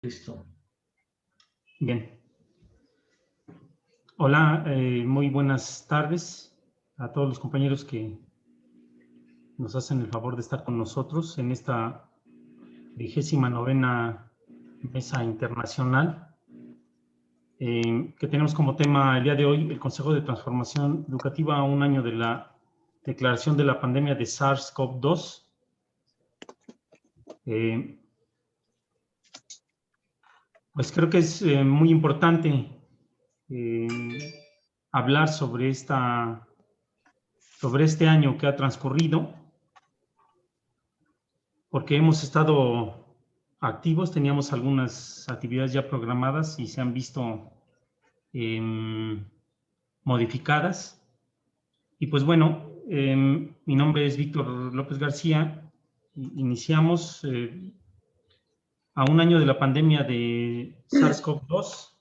Listo. Bien. Hola, muy buenas tardes a todos los compañeros que nos hacen el favor de estar con nosotros en esta 29ª Mesa Internacional que tenemos como tema el día de hoy el Consejo de Transformación Educativa a un año de la declaración de la pandemia de SARS-CoV-2. Pues creo que es muy importante hablar sobre este año que ha transcurrido, porque hemos estado activos, teníamos algunas actividades ya programadas y se han visto modificadas. Y pues bueno, mi nombre es Víctor López García. Iniciamos a un año de la pandemia de SARS-CoV-2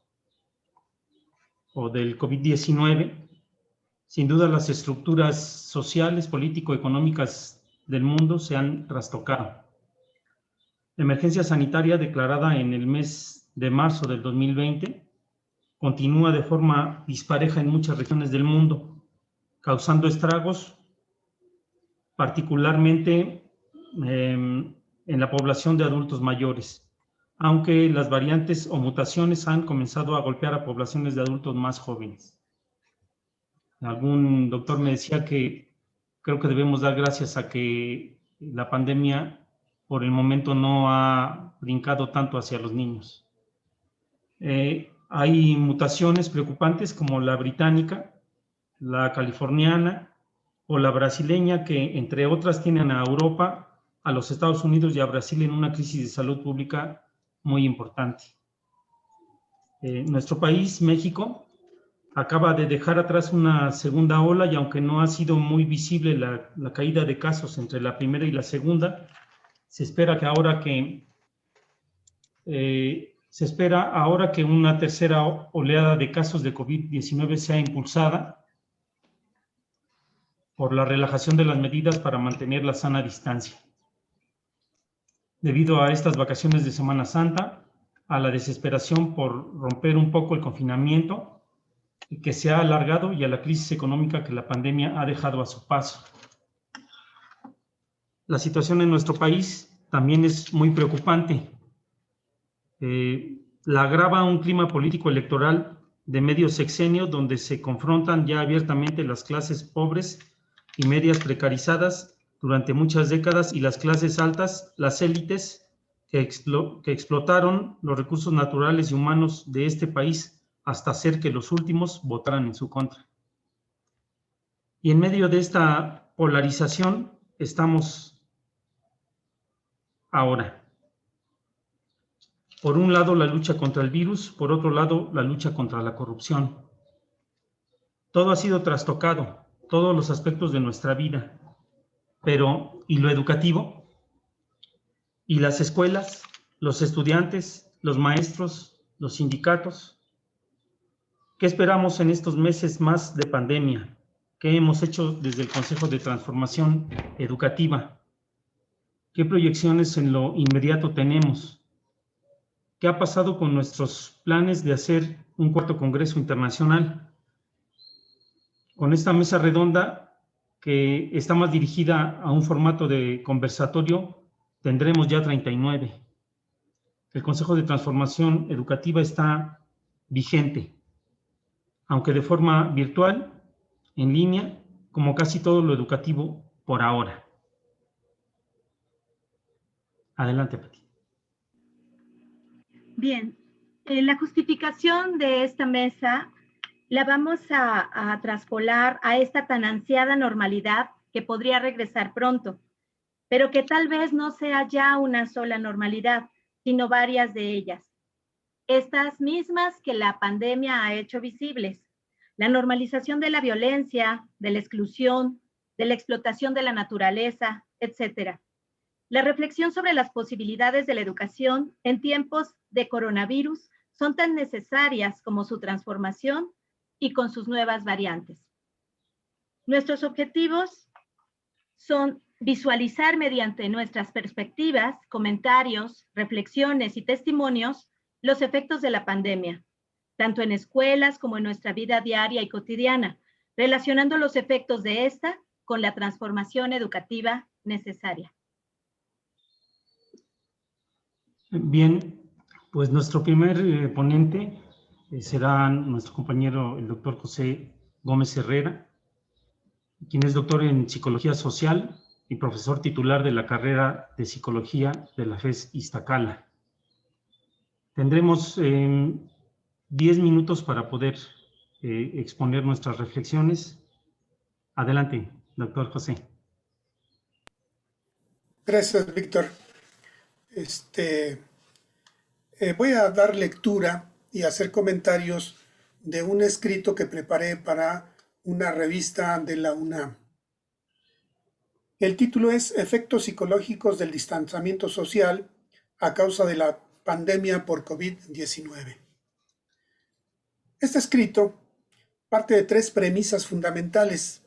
o del COVID-19. Sin duda las estructuras sociales, político-económicas del mundo se han trastocado. La emergencia sanitaria declarada en el mes de marzo del 2020 continúa de forma dispareja en muchas regiones del mundo, causando estragos particularmente en la población de adultos mayores, aunque las variantes o mutaciones han comenzado a golpear a poblaciones de adultos más jóvenes. Algún doctor me decía que creo que debemos dar gracias a que la pandemia por el momento no ha brincado tanto hacia los niños. Hay mutaciones preocupantes como la británica, la californiana o la brasileña, que entre otras tienen a Europa, a los Estados Unidos y a Brasil en una crisis de salud pública muy importante. Nuestro país, México, acaba de dejar atrás una segunda ola y aunque no ha sido muy visible la caída de casos entre la primera y la segunda, se espera ahora que una tercera oleada de casos de COVID-19 sea impulsada por la relajación de las medidas para mantener la sana distancia. Debido a estas vacaciones de Semana Santa, a la desesperación por romper un poco el confinamiento que se ha alargado y a la crisis económica que la pandemia ha dejado a su paso. La situación en nuestro país también es muy preocupante. La agrava un clima político electoral de medio sexenio donde se confrontan ya abiertamente las clases pobres y medias precarizadas durante muchas décadas y las clases altas, las élites que explotaron los recursos naturales y humanos de este país hasta hacer que los últimos votaran en su contra. Y en medio de esta polarización estamos ahora. Por un lado, la lucha contra el virus, por otro lado, la lucha contra la corrupción. Todo ha sido trastocado, todos los aspectos de nuestra vida. Pero, ¿y lo educativo? ¿Y las escuelas, los estudiantes, los maestros, los sindicatos? ¿Qué esperamos en estos meses más de pandemia? ¿Qué hemos hecho desde el Consejo de Transformación Educativa? ¿Qué proyecciones en lo inmediato tenemos? ¿Qué ha pasado con nuestros planes de hacer un cuarto Congreso Internacional? Con esta mesa redonda, que está más dirigida a un formato de conversatorio, tendremos ya 39. El Consejo de Transformación Educativa está vigente, aunque de forma virtual, en línea, como casi todo lo educativo por ahora. Adelante, Pati. Bien, la justificación de esta mesa la vamos a traspolar a esta tan ansiada normalidad que podría regresar pronto, pero que tal vez no sea ya una sola normalidad, sino varias de ellas. Estas mismas que la pandemia ha hecho visibles. La normalización de la violencia, de la exclusión, de la explotación de la naturaleza, etc. La reflexión sobre las posibilidades de la educación en tiempos de coronavirus son tan necesarias como su transformación y con sus nuevas variantes. Nuestros objetivos son visualizar mediante nuestras perspectivas, comentarios, reflexiones y testimonios los efectos de la pandemia, tanto en escuelas como en nuestra vida diaria y cotidiana, relacionando los efectos de esta con la transformación educativa necesaria. Bien, pues nuestro primer ponente será nuestro compañero, el doctor José Gómez Herrera, quien es doctor en Psicología Social y profesor titular de la carrera de Psicología de la FES Iztacala. Tendremos 10 minutos para poder exponer nuestras reflexiones. Adelante, doctor José. Gracias, Víctor. Voy a dar lectura y hacer comentarios de un escrito que preparé para una revista de la UNAM. El título es Efectos psicológicos del distanciamiento social a causa de la pandemia por COVID-19. Este escrito parte de 3 premisas fundamentales.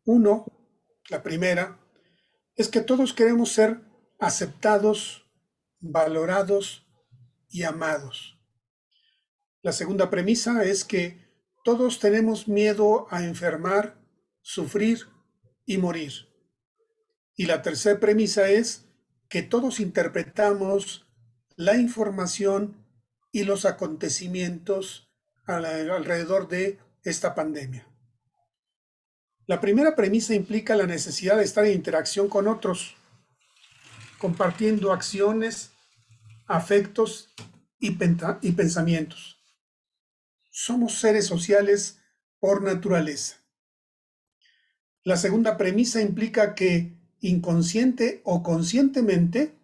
Uno, la primera, es que todos queremos ser aceptados, valorados y amados. La segunda premisa es que todos tenemos miedo a enfermar, sufrir y morir. Y la tercera premisa es que todos interpretamos la información y los acontecimientos alrededor de esta pandemia. La primera premisa implica la necesidad de estar en interacción con otros, compartiendo acciones, afectos y pensamientos. Somos seres sociales por naturaleza. La segunda premisa implica que, inconsciente o conscientemente,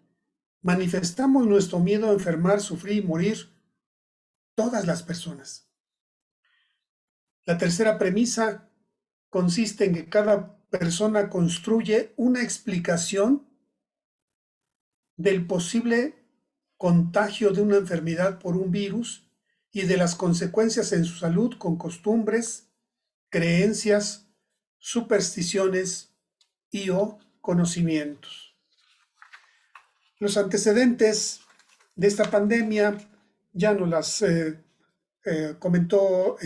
manifestamos nuestro miedo a enfermar, sufrir y morir todas las personas. La tercera premisa consiste en que cada persona construye una explicación del posible contagio de una enfermedad por un virus y de las consecuencias en su salud con costumbres, creencias, supersticiones y o conocimientos. Los antecedentes de esta pandemia ya nos las comentó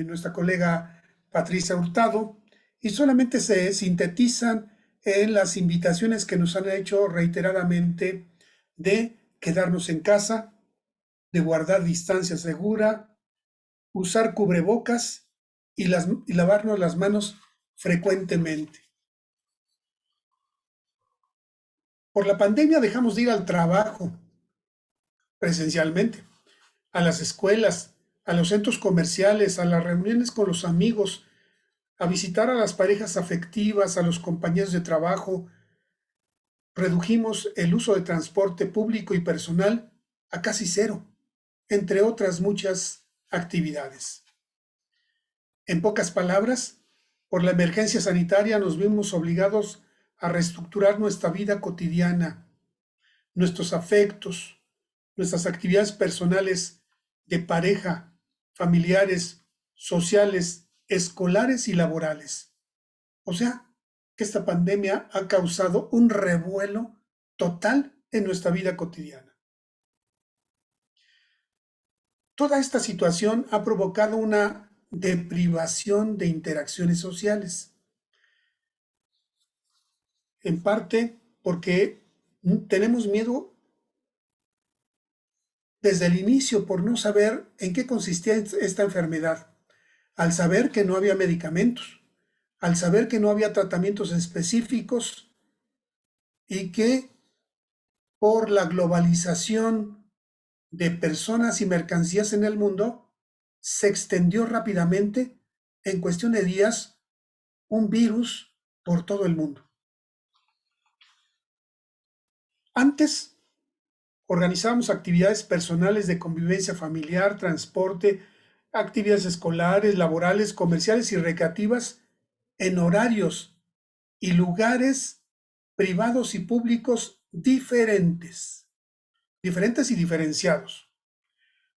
nuestra colega Patricia Hurtado y solamente se sintetizan en las invitaciones que nos han hecho reiteradamente de quedarnos en casa, de guardar distancia segura, usar cubrebocas y lavarnos las manos frecuentemente. Por la pandemia dejamos de ir al trabajo presencialmente, a las escuelas, a los centros comerciales, a las reuniones con los amigos, a visitar a las parejas afectivas, a los compañeros de trabajo. Redujimos el uso de transporte público y personal a casi cero, entre otras muchas actividades. En pocas palabras, por la emergencia sanitaria nos vimos obligados a reestructurar nuestra vida cotidiana, nuestros afectos, nuestras actividades personales de pareja, familiares, sociales, escolares y laborales. O sea, que esta pandemia ha causado un revuelo total en nuestra vida cotidiana. Toda esta situación ha provocado una deprivación de interacciones sociales. En parte porque tenemos miedo desde el inicio por no saber en qué consistía esta enfermedad, al saber que no había medicamentos, al saber que no había tratamientos específicos y que por la globalización de personas y mercancías en el mundo, se extendió rápidamente, en cuestión de días, un virus por todo el mundo. Antes, organizábamos actividades personales de convivencia familiar, transporte, actividades escolares, laborales, comerciales y recreativas en horarios y lugares privados y públicos diferentes y diferenciados.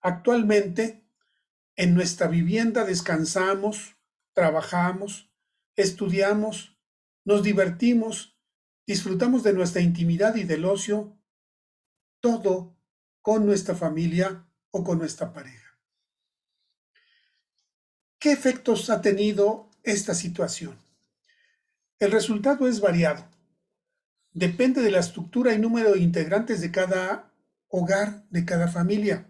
Actualmente, en nuestra vivienda descansamos, trabajamos, estudiamos, nos divertimos, disfrutamos de nuestra intimidad y del ocio, todo con nuestra familia o con nuestra pareja. ¿Qué efectos ha tenido esta situación? El resultado es variado. Depende de la estructura y número de integrantes de cada hogar, de cada familia,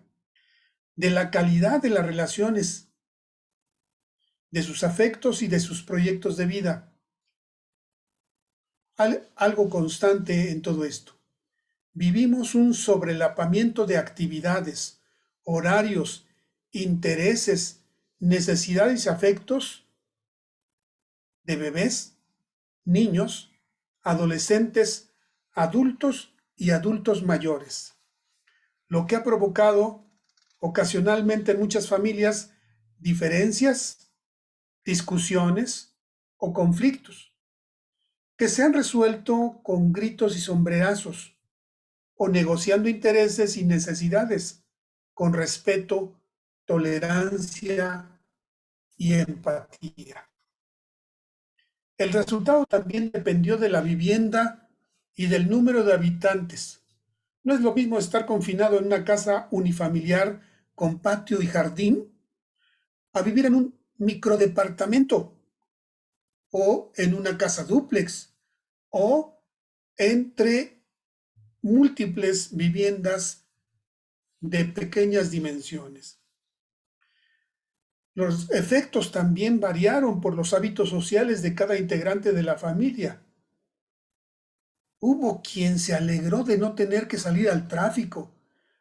de la calidad de las relaciones, de sus afectos y de sus proyectos de vida. Algo constante en todo esto. Vivimos un sobrelapamiento de actividades, horarios, intereses, necesidades y afectos de bebés, niños, adolescentes, adultos y adultos mayores, lo que ha provocado ocasionalmente en muchas familias diferencias, discusiones o conflictos que se han resuelto con gritos y sombrerazos o negociando intereses y necesidades con respeto, tolerancia y empatía. El resultado también dependió de la vivienda y del número de habitantes. No es lo mismo estar confinado en una casa unifamiliar con patio y jardín a vivir en un microdepartamento o en una casa dúplex o entre múltiples viviendas de pequeñas dimensiones. Los efectos también variaron por los hábitos sociales de cada integrante de la familia. Hubo quien se alegró de no tener que salir al tráfico,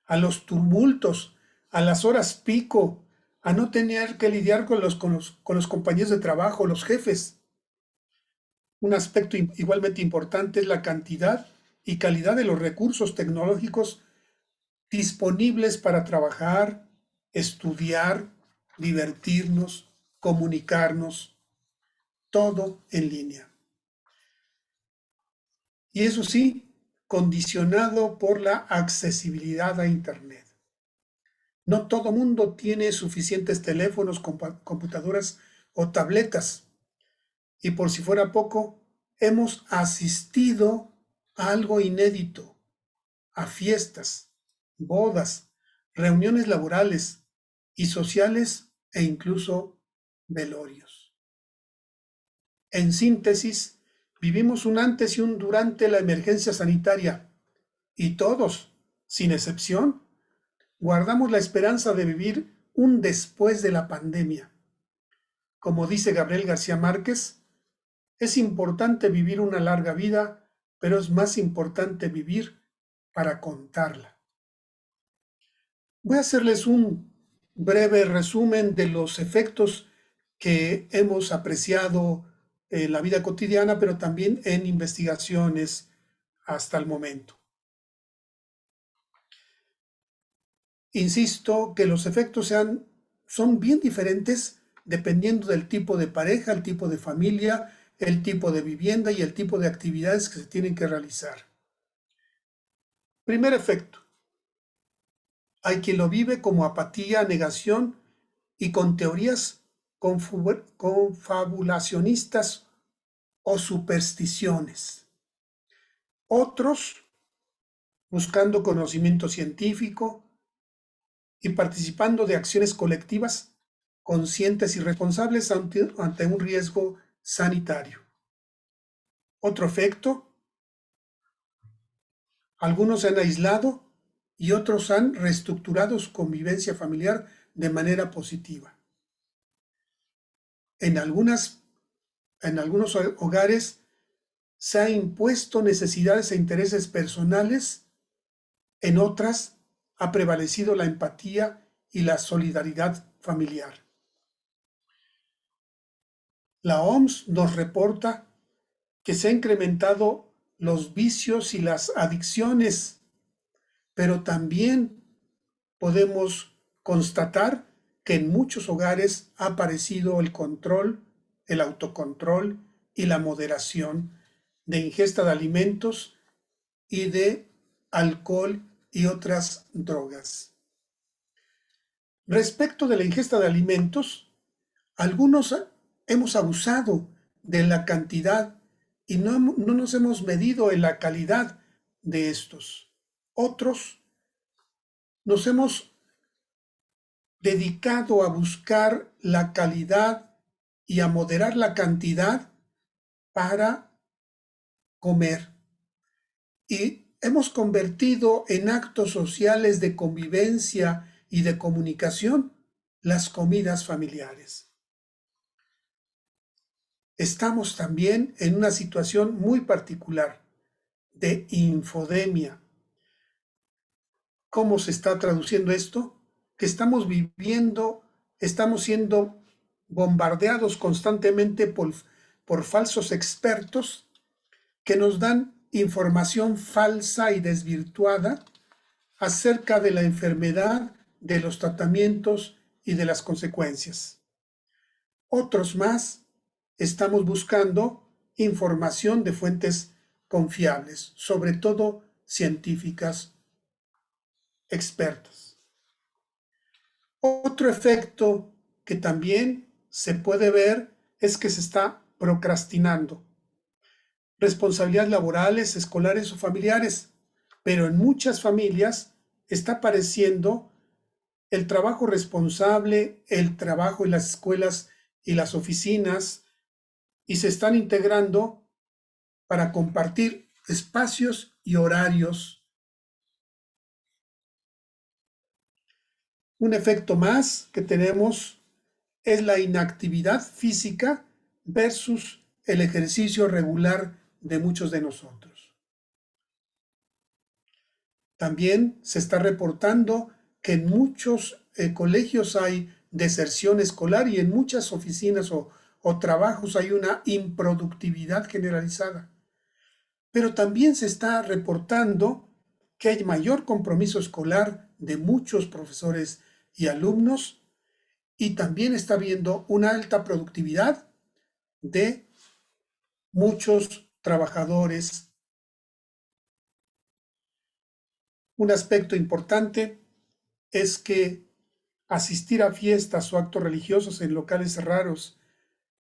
a los tumultos, a las horas pico, a no tener que lidiar con los compañeros de trabajo, los jefes. Un aspecto igualmente importante es la cantidad y calidad de los recursos tecnológicos disponibles para trabajar, estudiar, divertirnos, comunicarnos, todo en línea. Y eso sí, condicionado por la accesibilidad a Internet. No todo mundo tiene suficientes teléfonos, computadoras o tabletas. Y por si fuera poco, hemos asistido a algo inédito, a fiestas, bodas, reuniones laborales y sociales e incluso velorios. En síntesis, vivimos un antes y un durante la emergencia sanitaria y todos, sin excepción, guardamos la esperanza de vivir un después de la pandemia. Como dice Gabriel García Márquez, es importante vivir una larga vida, pero es más importante vivir para contarla. Voy a hacerles un breve resumen de los efectos que hemos apreciado en la vida cotidiana, pero también en investigaciones hasta el momento. Insisto que los efectos son bien diferentes dependiendo del tipo de pareja, el tipo de familia, el tipo de vivienda y el tipo de actividades que se tienen que realizar. Primer efecto. Hay quien lo vive como apatía, negación y con teorías confabulacionistas o supersticiones. Otros buscando conocimiento científico y participando de acciones colectivas conscientes y responsables ante un riesgo sanitario. Otro efecto, algunos se han aislado y otros han reestructurado su convivencia familiar de manera positiva. En algunos hogares se han impuesto necesidades e intereses personales, en otras ha prevalecido la empatía y la solidaridad familiar. La OMS nos reporta que se han incrementado los vicios y las adicciones, pero también podemos constatar que en muchos hogares ha aparecido el control, el autocontrol y la moderación de ingesta de alimentos y de alcohol y otras drogas. Respecto de la ingesta de alimentos, algunos hemos abusado de la cantidad y no nos hemos medido en la calidad de estos. Otros nos hemos dedicado a buscar la calidad y a moderar la cantidad para comer. Y hemos convertido en actos sociales de convivencia y de comunicación las comidas familiares. Estamos también en una situación muy particular de infodemia. ¿Cómo se está traduciendo esto? Que estamos siendo bombardeados constantemente por falsos expertos que nos dan información falsa y desvirtuada acerca de la enfermedad, de los tratamientos y de las consecuencias. Otros más estamos buscando información de fuentes confiables, sobre todo científicas, expertas. Otro efecto que también se puede ver es que se está procrastinando responsabilidades laborales, escolares o familiares, pero en muchas familias está apareciendo el trabajo responsable, el trabajo en las escuelas y las oficinas, y se están integrando para compartir espacios y horarios. Un efecto más que tenemos es la inactividad física versus el ejercicio regular de muchos de nosotros. También se está reportando que en muchos colegios hay deserción escolar y en muchas oficinas o trabajos hay una improductividad generalizada. Pero también se está reportando que hay mayor compromiso escolar de muchos profesores y alumnos, y también está habiendo una alta productividad de muchos trabajadores. Un aspecto importante es que asistir a fiestas o actos religiosos en locales cerrados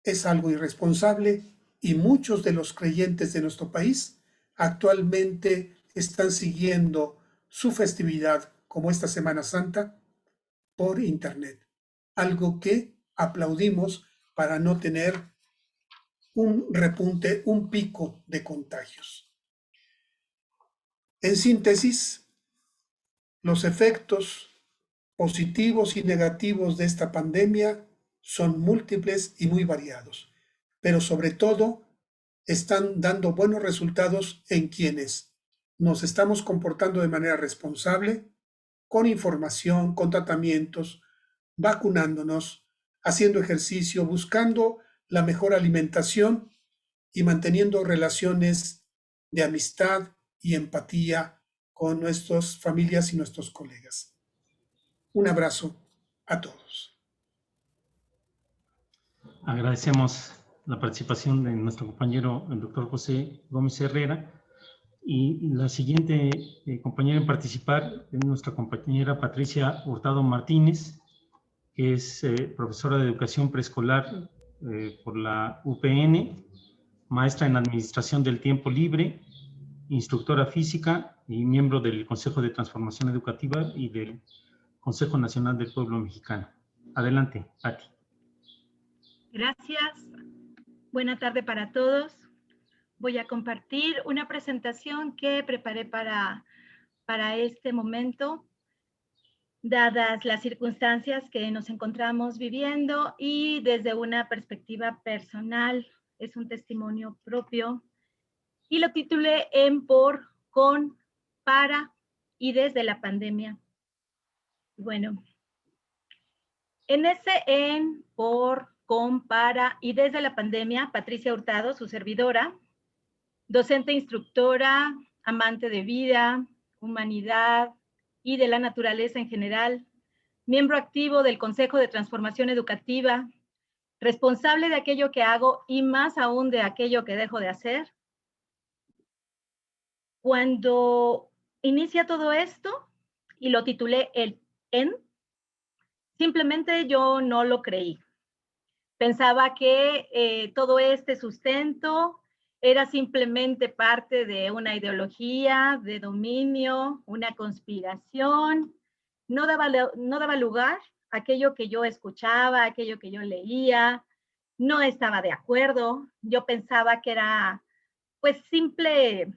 es algo irresponsable, y muchos de los creyentes de nuestro país actualmente están siguiendo su festividad, como esta Semana Santa, por internet, algo que aplaudimos para no tener un repunte, un pico de contagios. En síntesis, los efectos positivos y negativos de esta pandemia son múltiples y muy variados, pero sobre todo están dando buenos resultados en quienes nos estamos comportando de manera responsable, con información, con tratamientos, vacunándonos, haciendo ejercicio, buscando la mejor alimentación y manteniendo relaciones de amistad y empatía con nuestras familias y nuestros colegas. Un abrazo a todos. Agradecemos la participación de nuestro compañero, el doctor José Gómez Herrera. Y la siguiente compañera en participar es nuestra compañera Patricia Hurtado Martínez, que es profesora de educación preescolar por la UPN, maestra en administración del tiempo libre, instructora física y miembro del Consejo de Transformación Educativa y del Consejo Nacional del Pueblo Mexicano. Adelante, Pati. Gracias. Buena tarde para todos. Voy a compartir una presentación que preparé para este momento, dadas las circunstancias que nos encontramos viviendo y desde una perspectiva personal. Es un testimonio propio y lo titulé en, por, con, para y desde la pandemia. Bueno, en ese en, por, con, para y desde la pandemia, Patricia Hurtado, su servidora, docente, instructora, amante de vida, humanidad y de la naturaleza en general, miembro activo del Consejo de Transformación Educativa, responsable de aquello que hago y más aún de aquello que dejo de hacer. Cuando inicia todo esto y lo titulé el en, simplemente yo no lo creí. Pensaba que todo este sustento era simplemente parte de una ideología de dominio, una conspiración. No daba lugar aquello que yo escuchaba, aquello que yo leía, no estaba de acuerdo. Yo pensaba que era pues simple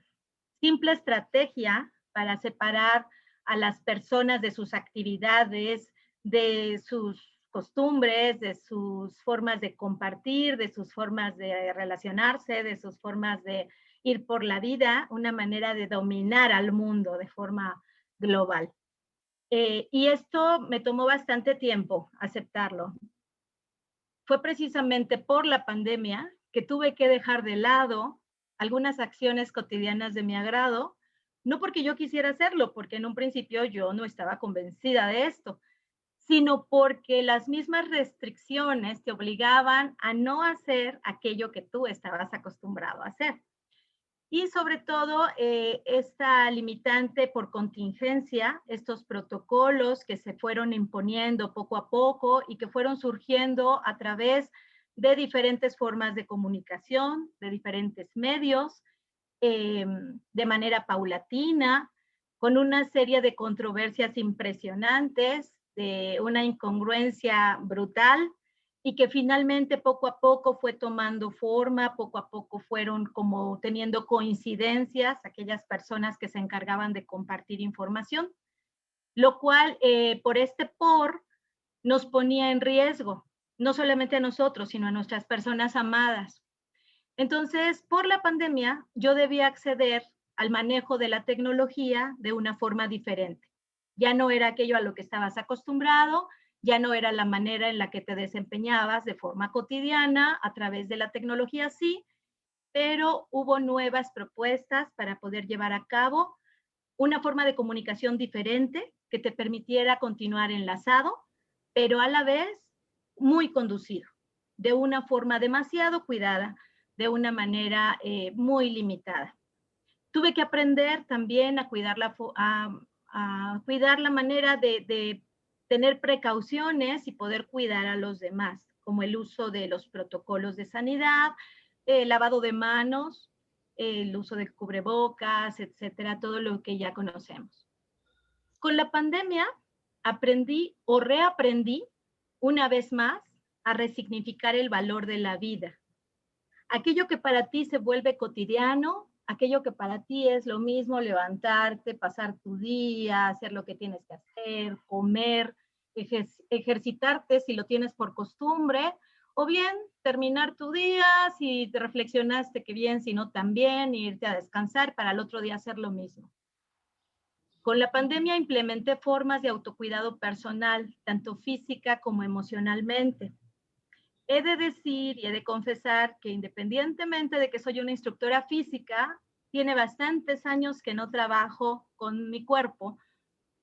estrategia para separar a las personas de sus actividades, de sus costumbres, de sus formas de compartir, de sus formas de relacionarse, de sus formas de ir por la vida, una manera de dominar al mundo de forma global. Y esto me tomó bastante tiempo aceptarlo. Fue precisamente por la pandemia que tuve que dejar de lado algunas acciones cotidianas de mi agrado, no porque yo quisiera hacerlo, porque en un principio yo no estaba convencida de esto, sino porque las mismas restricciones te obligaban a no hacer aquello que tú estabas acostumbrado a hacer. Y sobre todo, esta limitante por contingencia, estos protocolos que se fueron imponiendo poco a poco y que fueron surgiendo a través de diferentes formas de comunicación, de diferentes medios, de manera paulatina, con una serie de controversias impresionantes, de una incongruencia brutal, y que finalmente poco a poco fue tomando forma, poco a poco fueron como teniendo coincidencias aquellas personas que se encargaban de compartir información, lo cual nos ponía en riesgo, no solamente a nosotros, sino a nuestras personas amadas. Entonces, por la pandemia, yo debía acceder al manejo de la tecnología de una forma diferente. Ya no era aquello a lo que estabas acostumbrado, ya no era la manera en la que te desempeñabas de forma cotidiana a través de la tecnología, sí, pero hubo nuevas propuestas para poder llevar a cabo una forma de comunicación diferente que te permitiera continuar enlazado, pero a la vez muy conducido, de una forma demasiado cuidada, de una manera muy limitada. Tuve que aprender también a cuidar la manera de tener precauciones y poder cuidar a los demás, como el uso de los protocolos de sanidad, el lavado de manos, el uso de cubrebocas, etcétera, todo lo que ya conocemos. Con la pandemia aprendí o reaprendí una vez más a resignificar el valor de la vida. Aquello que para ti se vuelve cotidiano, aquello que para ti es lo mismo, levantarte, pasar tu día, hacer lo que tienes que hacer, comer, ejercitarte si lo tienes por costumbre, o bien terminar tu día si te reflexionaste que bien, si no también, irte a descansar para el otro día hacer lo mismo. Con la pandemia implementé formas de autocuidado personal, tanto física como emocionalmente. He de decir y he de confesar que independientemente de que soy una instructora física, tiene bastantes años que no trabajo con mi cuerpo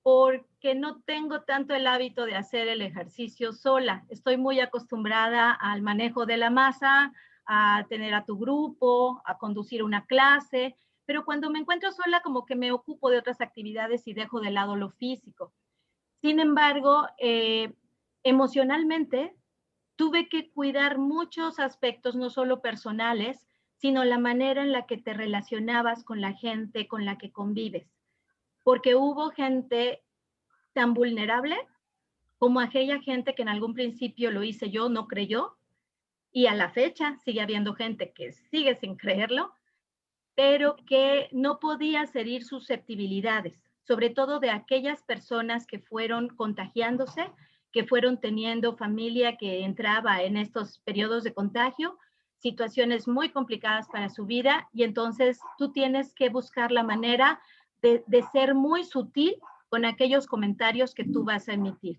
porque no tengo tanto el hábito de hacer el ejercicio sola. Estoy muy acostumbrada al manejo de la masa, a tener a tu grupo, a conducir una clase, pero cuando me encuentro sola como que me ocupo de otras actividades y dejo de lado lo físico. Sin embargo, emocionalmente, tuve que cuidar muchos aspectos, no solo personales, sino la manera en la que te relacionabas con la gente con la que convives. Porque hubo gente tan vulnerable como aquella gente que en algún principio lo hice yo, no creyó, y a la fecha sigue habiendo gente que sigue sin creerlo, pero que no podía herir susceptibilidades, sobre todo de aquellas personas que fueron contagiándose, que fueron teniendo familia que entraba en estos periodos de contagio, situaciones muy complicadas para su vida, y entonces tú tienes que buscar la manera de ser muy sutil con aquellos comentarios que tú vas a emitir.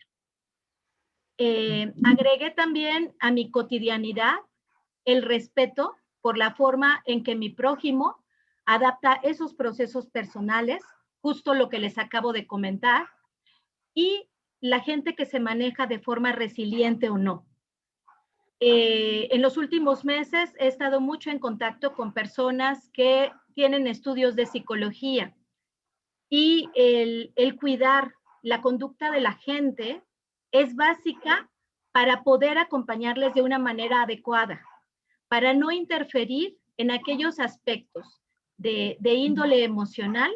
Agregué también a mi cotidianidad el respeto por la forma en que mi prójimo adapta esos procesos personales, justo lo que les acabo de comentar, y la gente que se maneja de forma resiliente o no. En los últimos meses he estado mucho en contacto con personas que tienen estudios de psicología y el cuidar la conducta de la gente es básica para poder acompañarles de una manera adecuada, para no interferir en aquellos aspectos de índole emocional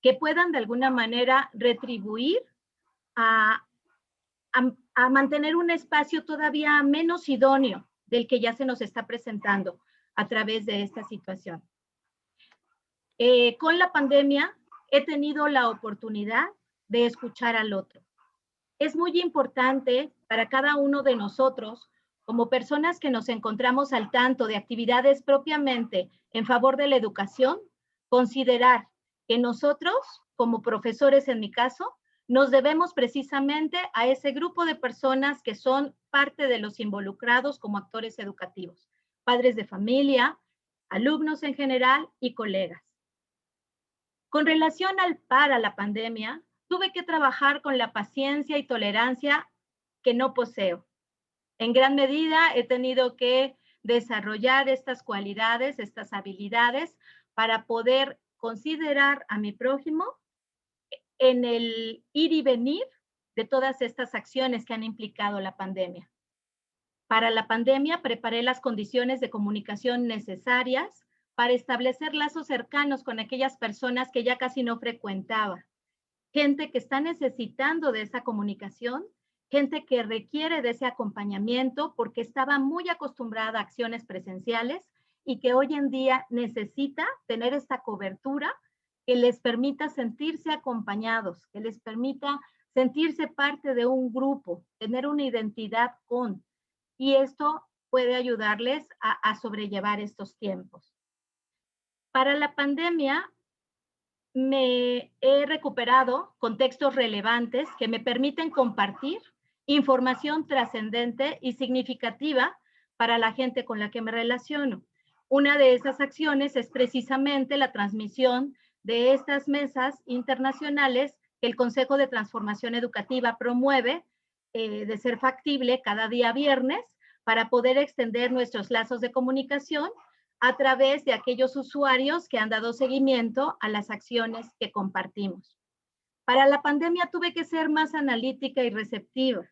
que puedan de alguna manera retribuir a a mantener un espacio todavía menos idóneo del que ya se nos está presentando a través de esta situación. Con la pandemia he tenido la oportunidad de escuchar al otro. Es muy importante para cada uno de nosotros, como personas que nos encontramos al tanto de actividades propiamente en favor de la educación, considerar que nosotros, como profesores en mi caso, nos debemos precisamente a ese grupo de personas que son parte de los involucrados como actores educativos, padres de familia, alumnos en general y colegas. Con relación al para la pandemia, tuve que trabajar con la paciencia y tolerancia que no poseo. En gran medida he tenido que desarrollar estas cualidades, estas habilidades para poder considerar a mi prójimo en el ir y venir de todas estas acciones que han implicado la pandemia. Para la pandemia preparé las condiciones de comunicación necesarias para establecer lazos cercanos con aquellas personas que ya casi no frecuentaba. Gente que está necesitando de esa comunicación, gente que requiere de ese acompañamiento porque estaba muy acostumbrada a acciones presenciales y que hoy en día necesita tener esta cobertura que les permita sentirse acompañados, que les permita sentirse parte de un grupo, tener una identidad con. Y esto puede ayudarles a sobrellevar estos tiempos. Para la pandemia, me he recuperado contextos relevantes que me permiten compartir información trascendente y significativa para la gente con la que me relaciono. Una de esas acciones es precisamente la transmisión de estas mesas internacionales que el Consejo de Transformación Educativa promueve, de ser factible cada día viernes, para poder extender nuestros lazos de comunicación a través de aquellos usuarios que han dado seguimiento a las acciones que compartimos. Para la pandemia tuve que ser más analítica y receptiva.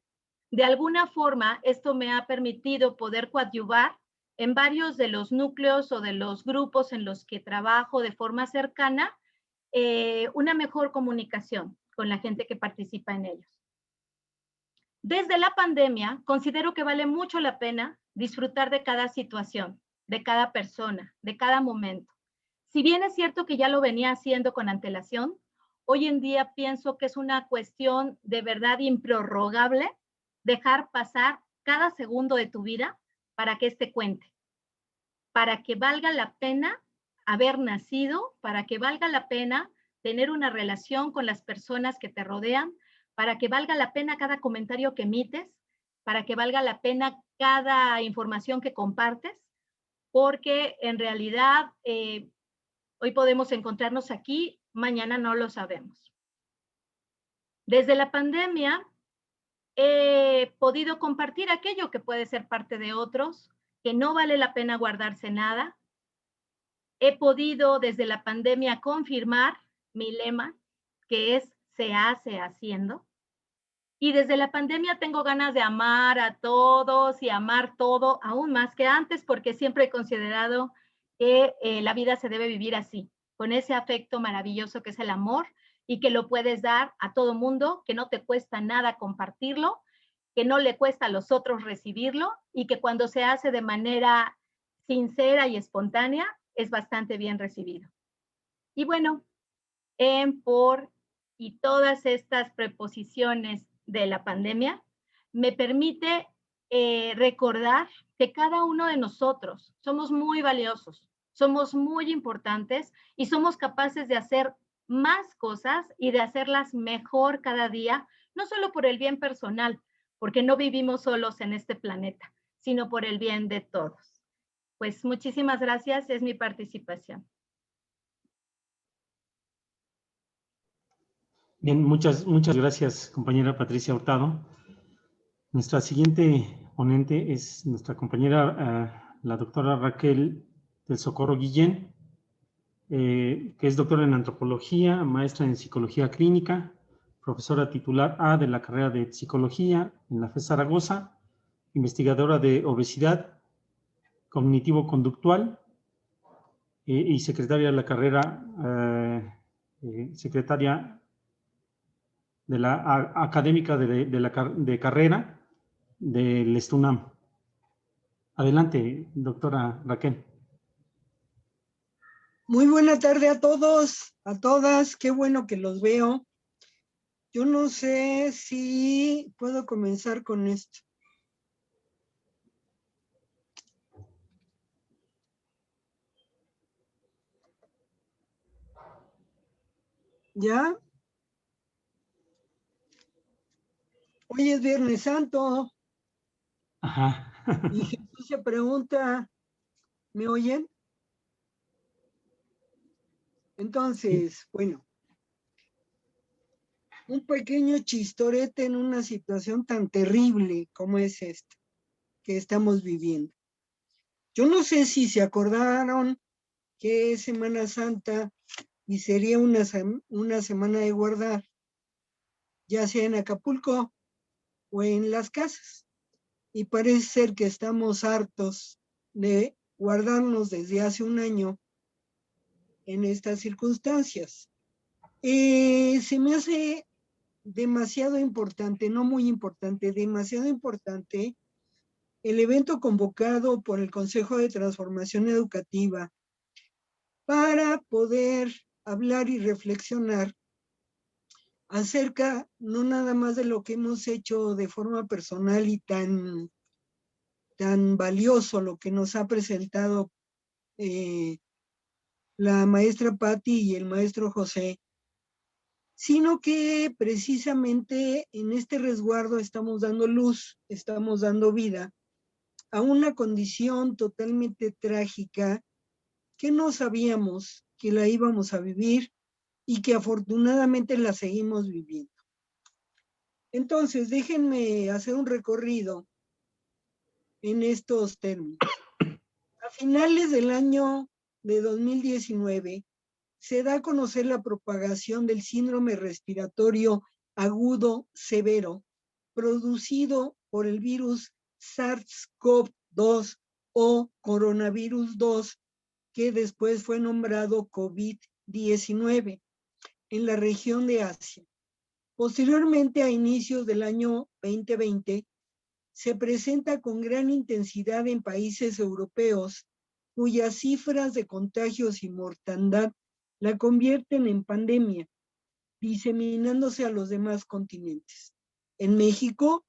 De alguna forma, esto me ha permitido poder coadyuvar en varios de los núcleos o de los grupos en los que trabajo de forma cercana, una mejor comunicación con la gente que participa en ellos. Desde la pandemia, considero que vale mucho la pena disfrutar de cada situación, de cada persona, de cada momento. Si bien es cierto que ya lo venía haciendo con antelación, hoy en día pienso que es una cuestión de verdad improrrogable dejar pasar cada segundo de tu vida para que este cuente, para que valga la pena haber nacido, para que valga la pena tener una relación con las personas que te rodean, para que valga la pena cada comentario que emites, para que valga la pena cada información que compartes, porque en realidad hoy podemos encontrarnos aquí, mañana no lo sabemos. Desde la pandemia he podido compartir aquello que puede ser parte de otros, que no vale la pena guardarse nada. He podido desde la pandemia confirmar mi lema, que es se hace haciendo. Y desde la pandemia tengo ganas de amar a todos y amar todo aún más que antes, porque siempre he considerado que la vida se debe vivir así, con ese afecto maravilloso que es el amor y que lo puedes dar a todo mundo, que no te cuesta nada compartirlo, que no le cuesta a los otros recibirlo y que cuando se hace de manera sincera y espontánea es bastante bien recibido. Y bueno, por y todas estas preposiciones de la pandemia me permite recordar que cada uno de nosotros somos muy valiosos, somos muy importantes y somos capaces de hacer más cosas y de hacerlas mejor cada día, no solo por el bien personal, porque no vivimos solos en este planeta, sino por el bien de todos. Pues muchísimas gracias, es mi participación. Bien, muchas gracias, compañera Patricia Hurtado. Nuestra siguiente ponente es nuestra compañera, la doctora Raquel del Socorro Guillén, que es doctora en antropología, maestra en psicología clínica, profesora titular A de la carrera de psicología en la FES Zaragoza, investigadora de obesidad cognitivo-conductual y secretaria de la carrera, secretaria académica de carrera del STUNAM. Adelante, doctora Raquel. Muy buena tarde a todos, a todas, qué bueno que los veo. Yo no sé si puedo comenzar con esto. ¿Ya? Hoy es Viernes Santo. Ajá. Y Jesús se pregunta, ¿me oyen? Entonces, bueno, un pequeño chistorete en una situación tan terrible como es esta que estamos viviendo. Yo no sé si se acordaron que es Semana Santa y sería una semana de guardar, ya sea en Acapulco o en las casas. Y parece ser que estamos hartos de guardarnos desde hace un año en estas circunstancias. Se me hace demasiado importante, no muy importante, demasiado importante el evento convocado por el Consejo de Transformación Educativa para poder hablar y reflexionar acerca no nada más de lo que hemos hecho de forma personal y tan valioso, lo que nos ha presentado la maestra Patti y el maestro José, sino que precisamente en este resguardo estamos dando luz, estamos dando vida a una condición totalmente trágica que no sabíamos que la íbamos a vivir y que afortunadamente la seguimos viviendo. Entonces, déjenme hacer un recorrido en estos términos. A finales del año de 2019, se da a conocer la propagación del síndrome respiratorio agudo severo producido por el virus SARS-CoV-2 o coronavirus 2, que después fue nombrado COVID-19 en la región de Asia. Posteriormente, a inicios del año 2020, se presenta con gran intensidad en países europeos, cuyas cifras de contagios y mortandad la convierten en pandemia, diseminándose a los demás continentes. En México,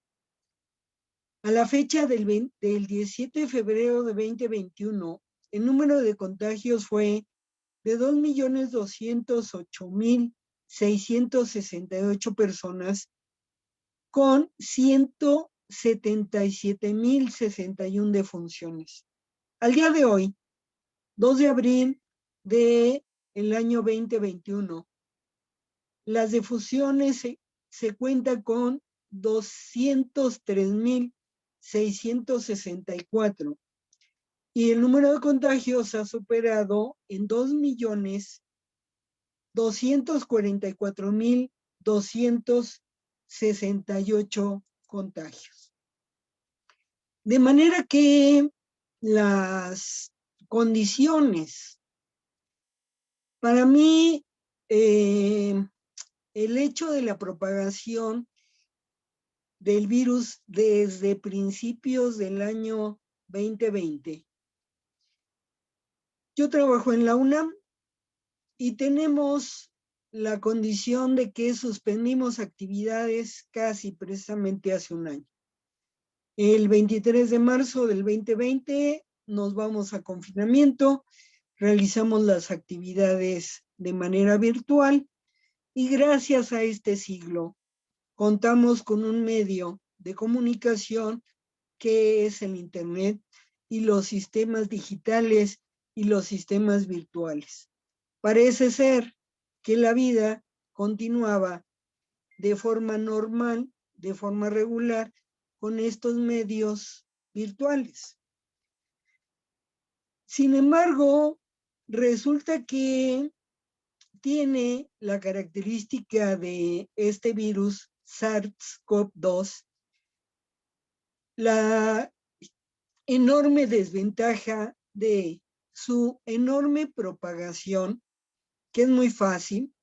a la fecha del 17 de febrero de 2021, el número de contagios fue de 2.208.668 personas, con 177.061 defunciones. Al día de hoy, 2 de abril del año 2021, las defunciones se cuentan con 203.664 y el número de contagios ha superado en 2.244.268 contagios. De manera que las condiciones, para mí, el hecho de la propagación del virus desde principios del año 2020. Yo trabajo en la UNAM y tenemos la condición de que suspendimos actividades casi precisamente hace un año. El 23 de marzo del 2020 nos vamos a confinamiento, realizamos las actividades de manera virtual y gracias a este siglo contamos con un medio de comunicación que es el Internet y los sistemas digitales y los sistemas virtuales. Parece ser que la vida continuaba de forma normal, de forma regular, con estos medios virtuales. Sin embargo, resulta que tiene la característica de este virus SARS-CoV-2 la enorme desventaja de su enorme propagación, que es muy fácil,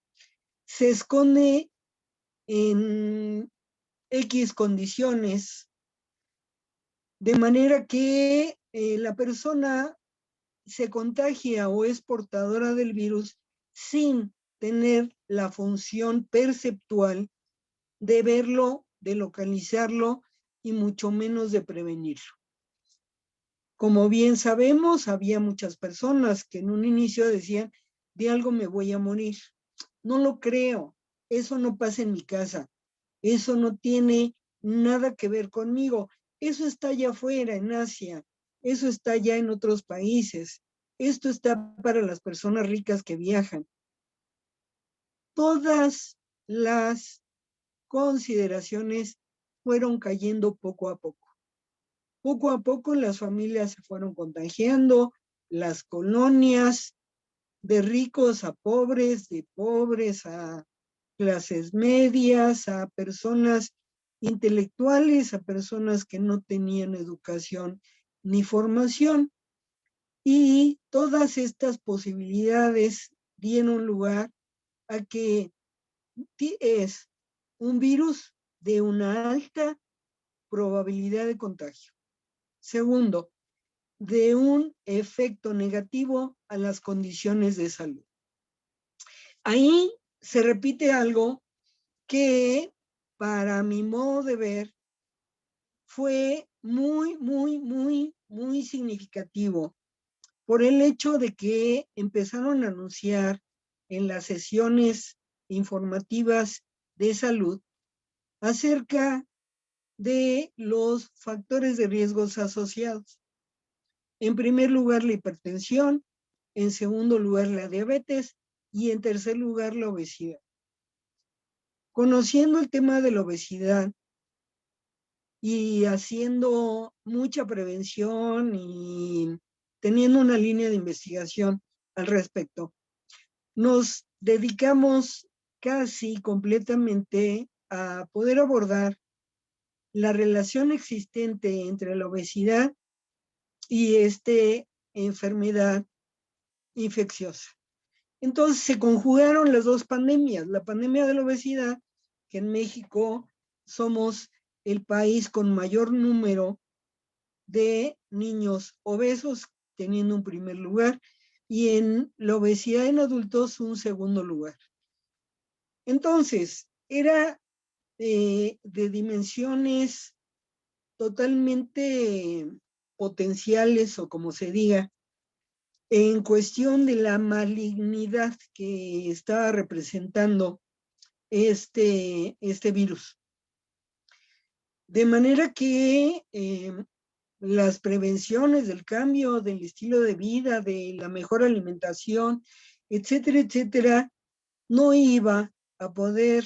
se esconde en X condiciones, de manera que la persona se contagia o es portadora del virus sin tener la función perceptual de verlo, de localizarlo y mucho menos de prevenirlo. Como bien sabemos, había muchas personas que en un inicio decían, de algo me voy a morir. No lo creo, eso no pasa en mi casa, eso no tiene nada que ver conmigo, eso está allá afuera, en Asia, eso está allá en otros países, esto está para las personas ricas que viajan. Todas las consideraciones fueron cayendo poco a poco. Poco a poco las familias se fueron contagiando, las colonias, de ricos a pobres, de pobres a clases medias, a personas intelectuales, a personas que no tenían educación ni formación. Y todas estas posibilidades dieron lugar a que es un virus de una alta probabilidad de contagio. Segundo, de un efecto negativo a las condiciones de salud. Ahí se repite algo que para mi modo de ver fue muy significativo por el hecho de que empezaron a anunciar en las sesiones informativas de salud acerca de los factores de riesgos asociados. En primer lugar, la hipertensión, en segundo lugar, la diabetes y en tercer lugar, la obesidad. Conociendo el tema de la obesidad y haciendo mucha prevención y teniendo una línea de investigación al respecto, nos dedicamos casi completamente a poder abordar la relación existente entre la obesidad y esta enfermedad infecciosa. Entonces se conjugaron las dos pandemias, la pandemia de la obesidad, que en México somos el país con mayor número de niños obesos, teniendo un primer lugar, y en la obesidad en adultos un segundo lugar. Entonces, era de dimensiones totalmente potenciales, o como se diga, en cuestión de la malignidad que estaba representando este virus. De manera que las prevenciones del cambio del estilo de vida, de la mejor alimentación, etcétera, no iba a poder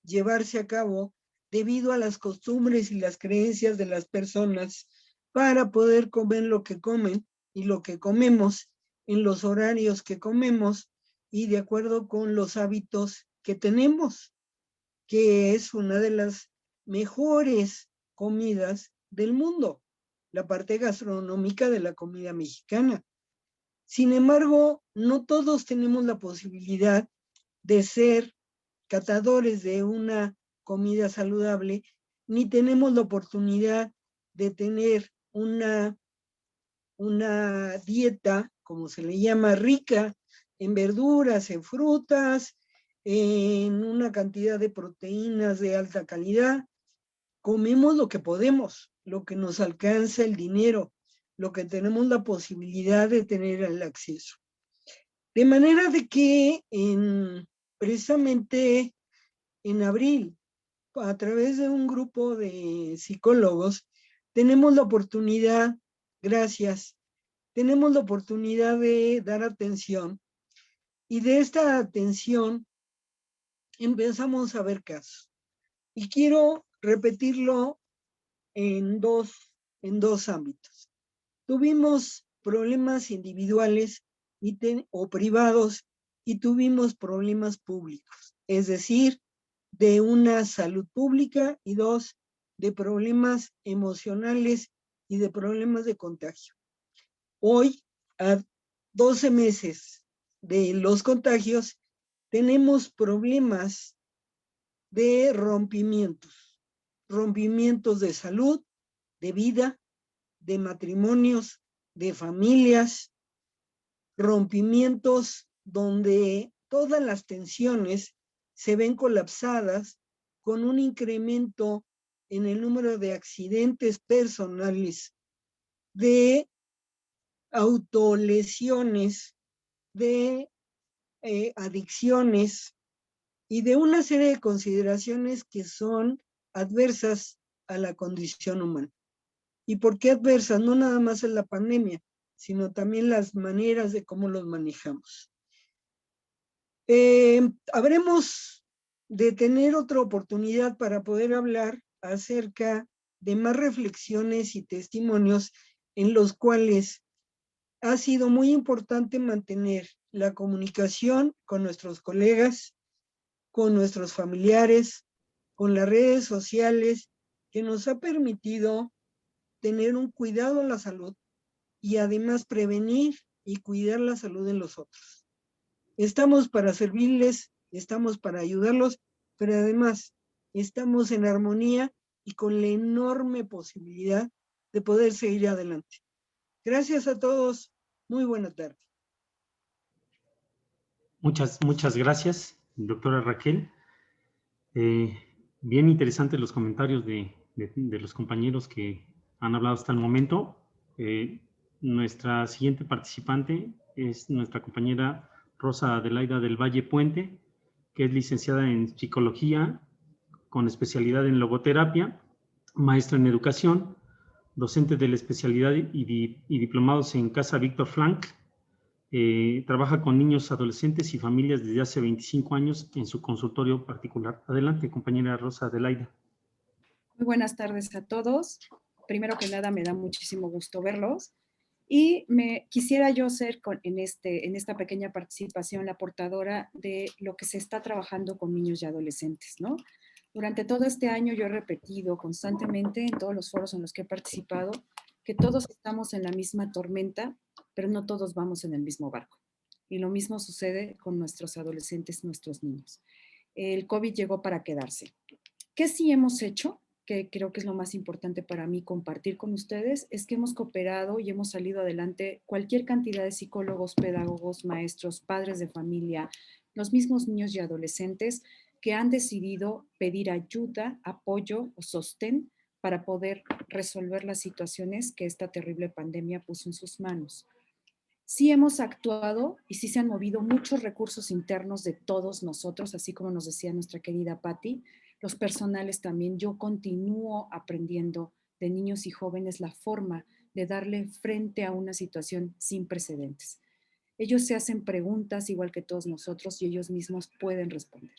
llevarse a cabo debido a las costumbres y las creencias de las personas para poder comer lo que comen y lo que comemos en los horarios que comemos y de acuerdo con los hábitos que tenemos, que es una de las mejores comidas del mundo, la parte gastronómica de la comida mexicana. Sin embargo, no todos tenemos la posibilidad de ser catadores de una comida saludable, ni tenemos la oportunidad de tener una dieta, como se le llama, rica en verduras, en frutas, en una cantidad de proteínas de alta calidad. Comemos lo que podemos, lo que nos alcanza el dinero, lo que tenemos la posibilidad de tener el acceso. De manera de que precisamente en abril, a través de un grupo de psicólogos, tenemos la oportunidad, gracias, tenemos la oportunidad de dar atención y de esta atención empezamos a ver casos. Y quiero repetirlo en dos ámbitos. Tuvimos problemas individuales o privados y tuvimos problemas públicos, es decir, de una salud pública y dos, de problemas emocionales y de problemas de contagio. Hoy, a 12 meses de los contagios, tenemos problemas de rompimientos de salud, de vida, de matrimonios, de familias, rompimientos donde todas las tensiones se ven colapsadas con un incremento en el número de accidentes personales, de autolesiones, de adicciones y de una serie de consideraciones que son adversas a la condición humana. ¿Y por qué adversas? No nada más en la pandemia, sino también las maneras de cómo los manejamos. Habremos de tener otra oportunidad para poder hablar acerca de más reflexiones y testimonios en los cuales ha sido muy importante mantener la comunicación con nuestros colegas, con nuestros familiares, con las redes sociales, que nos ha permitido tener un cuidado en la salud y además prevenir y cuidar la salud de los otros. Estamos para servirles, estamos para ayudarlos, pero además estamos en armonía y con la enorme posibilidad de poder seguir adelante. Gracias a todos. Muy buena tarde. Muchas gracias, doctora Raquel. Bien interesantes los comentarios de los compañeros que han hablado hasta el momento. Nuestra siguiente participante es nuestra compañera Rosa Adelaida del Valle Puente, que es licenciada en Psicología con especialidad en Logoterapia, maestra en Educación, docente de la especialidad y diplomados en Casa Víctor Frank. Trabaja con niños, adolescentes y familias desde hace 25 años en su consultorio particular. Adelante, compañera Rosa Adelaida. Muy buenas tardes a todos. Primero que nada, me da muchísimo gusto verlos. Y quisiera yo ser en esta pequeña participación la portadora de lo que se está trabajando con niños y adolescentes, ¿no? Durante todo este año yo he repetido constantemente en todos los foros en los que he participado que todos estamos en la misma tormenta, pero no todos vamos en el mismo barco. Y lo mismo sucede con nuestros adolescentes, nuestros niños. El COVID llegó para quedarse. ¿Qué sí hemos hecho? Que creo que es lo más importante para mí compartir con ustedes, es que hemos cooperado y hemos salido adelante cualquier cantidad de psicólogos, pedagogos, maestros, padres de familia, los mismos niños y adolescentes que han decidido pedir ayuda, apoyo o sostén para poder resolver las situaciones que esta terrible pandemia puso en sus manos. Sí hemos actuado y sí se han movido muchos recursos internos de todos nosotros, así como nos decía nuestra querida Patti, los personales también. Yo continúo aprendiendo de niños y jóvenes la forma de darle frente a una situación sin precedentes. Ellos se hacen preguntas igual que todos nosotros y ellos mismos pueden responder.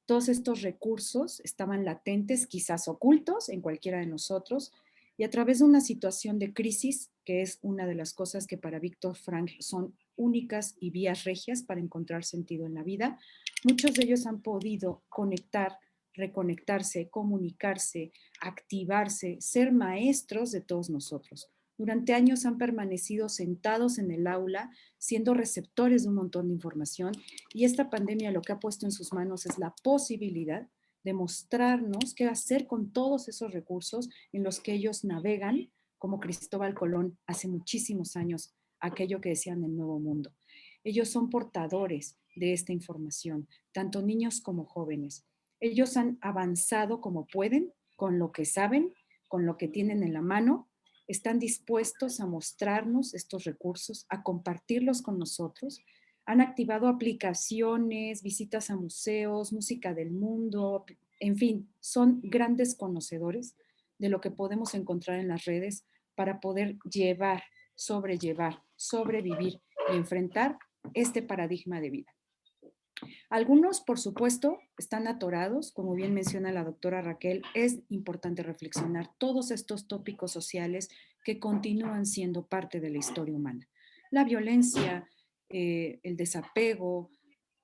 Todos estos recursos estaban latentes, quizás ocultos en cualquiera de nosotros, y a través de una situación de crisis, que es una de las cosas que para Víctor Frank son únicas y vías regias para encontrar sentido en la vida, muchos de ellos han podido conectar, reconectarse, comunicarse, activarse, ser maestros de todos nosotros. Durante años han permanecido sentados en el aula, siendo receptores de un montón de información, y esta pandemia lo que ha puesto en sus manos es la posibilidad de mostrarnos qué hacer con todos esos recursos en los que ellos navegan, como Cristóbal Colón hace muchísimos años, aquello que decían el Nuevo Mundo. Ellos son portadores de esta información, tanto niños como jóvenes. Ellos han avanzado como pueden, con lo que saben, con lo que tienen en la mano, están dispuestos a mostrarnos estos recursos, a compartirlos con nosotros. Han activado aplicaciones, visitas a museos, música del mundo, en fin, son grandes conocedores de lo que podemos encontrar en las redes para poder llevar, sobrellevar, sobrevivir y enfrentar este paradigma de vida. Algunos, por supuesto, están atorados, como bien menciona la doctora Raquel, es importante reflexionar todos estos tópicos sociales que continúan siendo parte de la historia humana. La violencia, el desapego,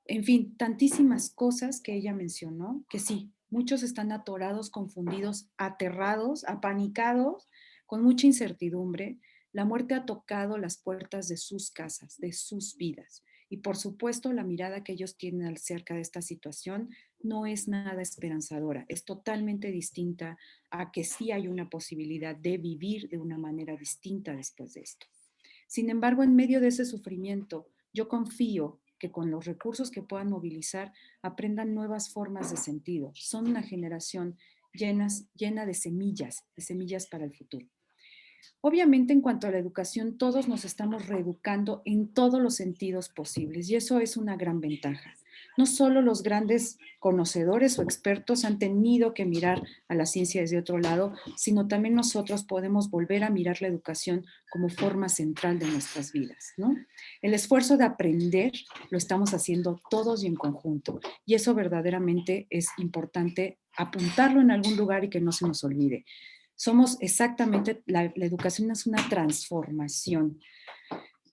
en fin, tantísimas cosas que ella mencionó, que sí, muchos están atorados, confundidos, aterrados, apanicados, con mucha incertidumbre. La muerte ha tocado las puertas de sus casas, de sus vidas. Y por supuesto, la mirada que ellos tienen acerca de esta situación no es nada esperanzadora, es totalmente distinta a que sí hay una posibilidad de vivir de una manera distinta después de esto. Sin embargo, en medio de ese sufrimiento, yo confío que con los recursos que puedan movilizar aprendan nuevas formas de sentido. Son una generación llena de semillas para el futuro. Obviamente, en cuanto a la educación, todos nos estamos reeducando en todos los sentidos posibles y eso es una gran ventaja. No solo los grandes conocedores o expertos han tenido que mirar a la ciencia desde otro lado, sino también nosotros podemos volver a mirar la educación como forma central de nuestras vidas, ¿no? El esfuerzo de aprender lo estamos haciendo todos y en conjunto, y eso verdaderamente es importante apuntarlo en algún lugar y que no se nos olvide. Somos exactamente, la educación es una transformación.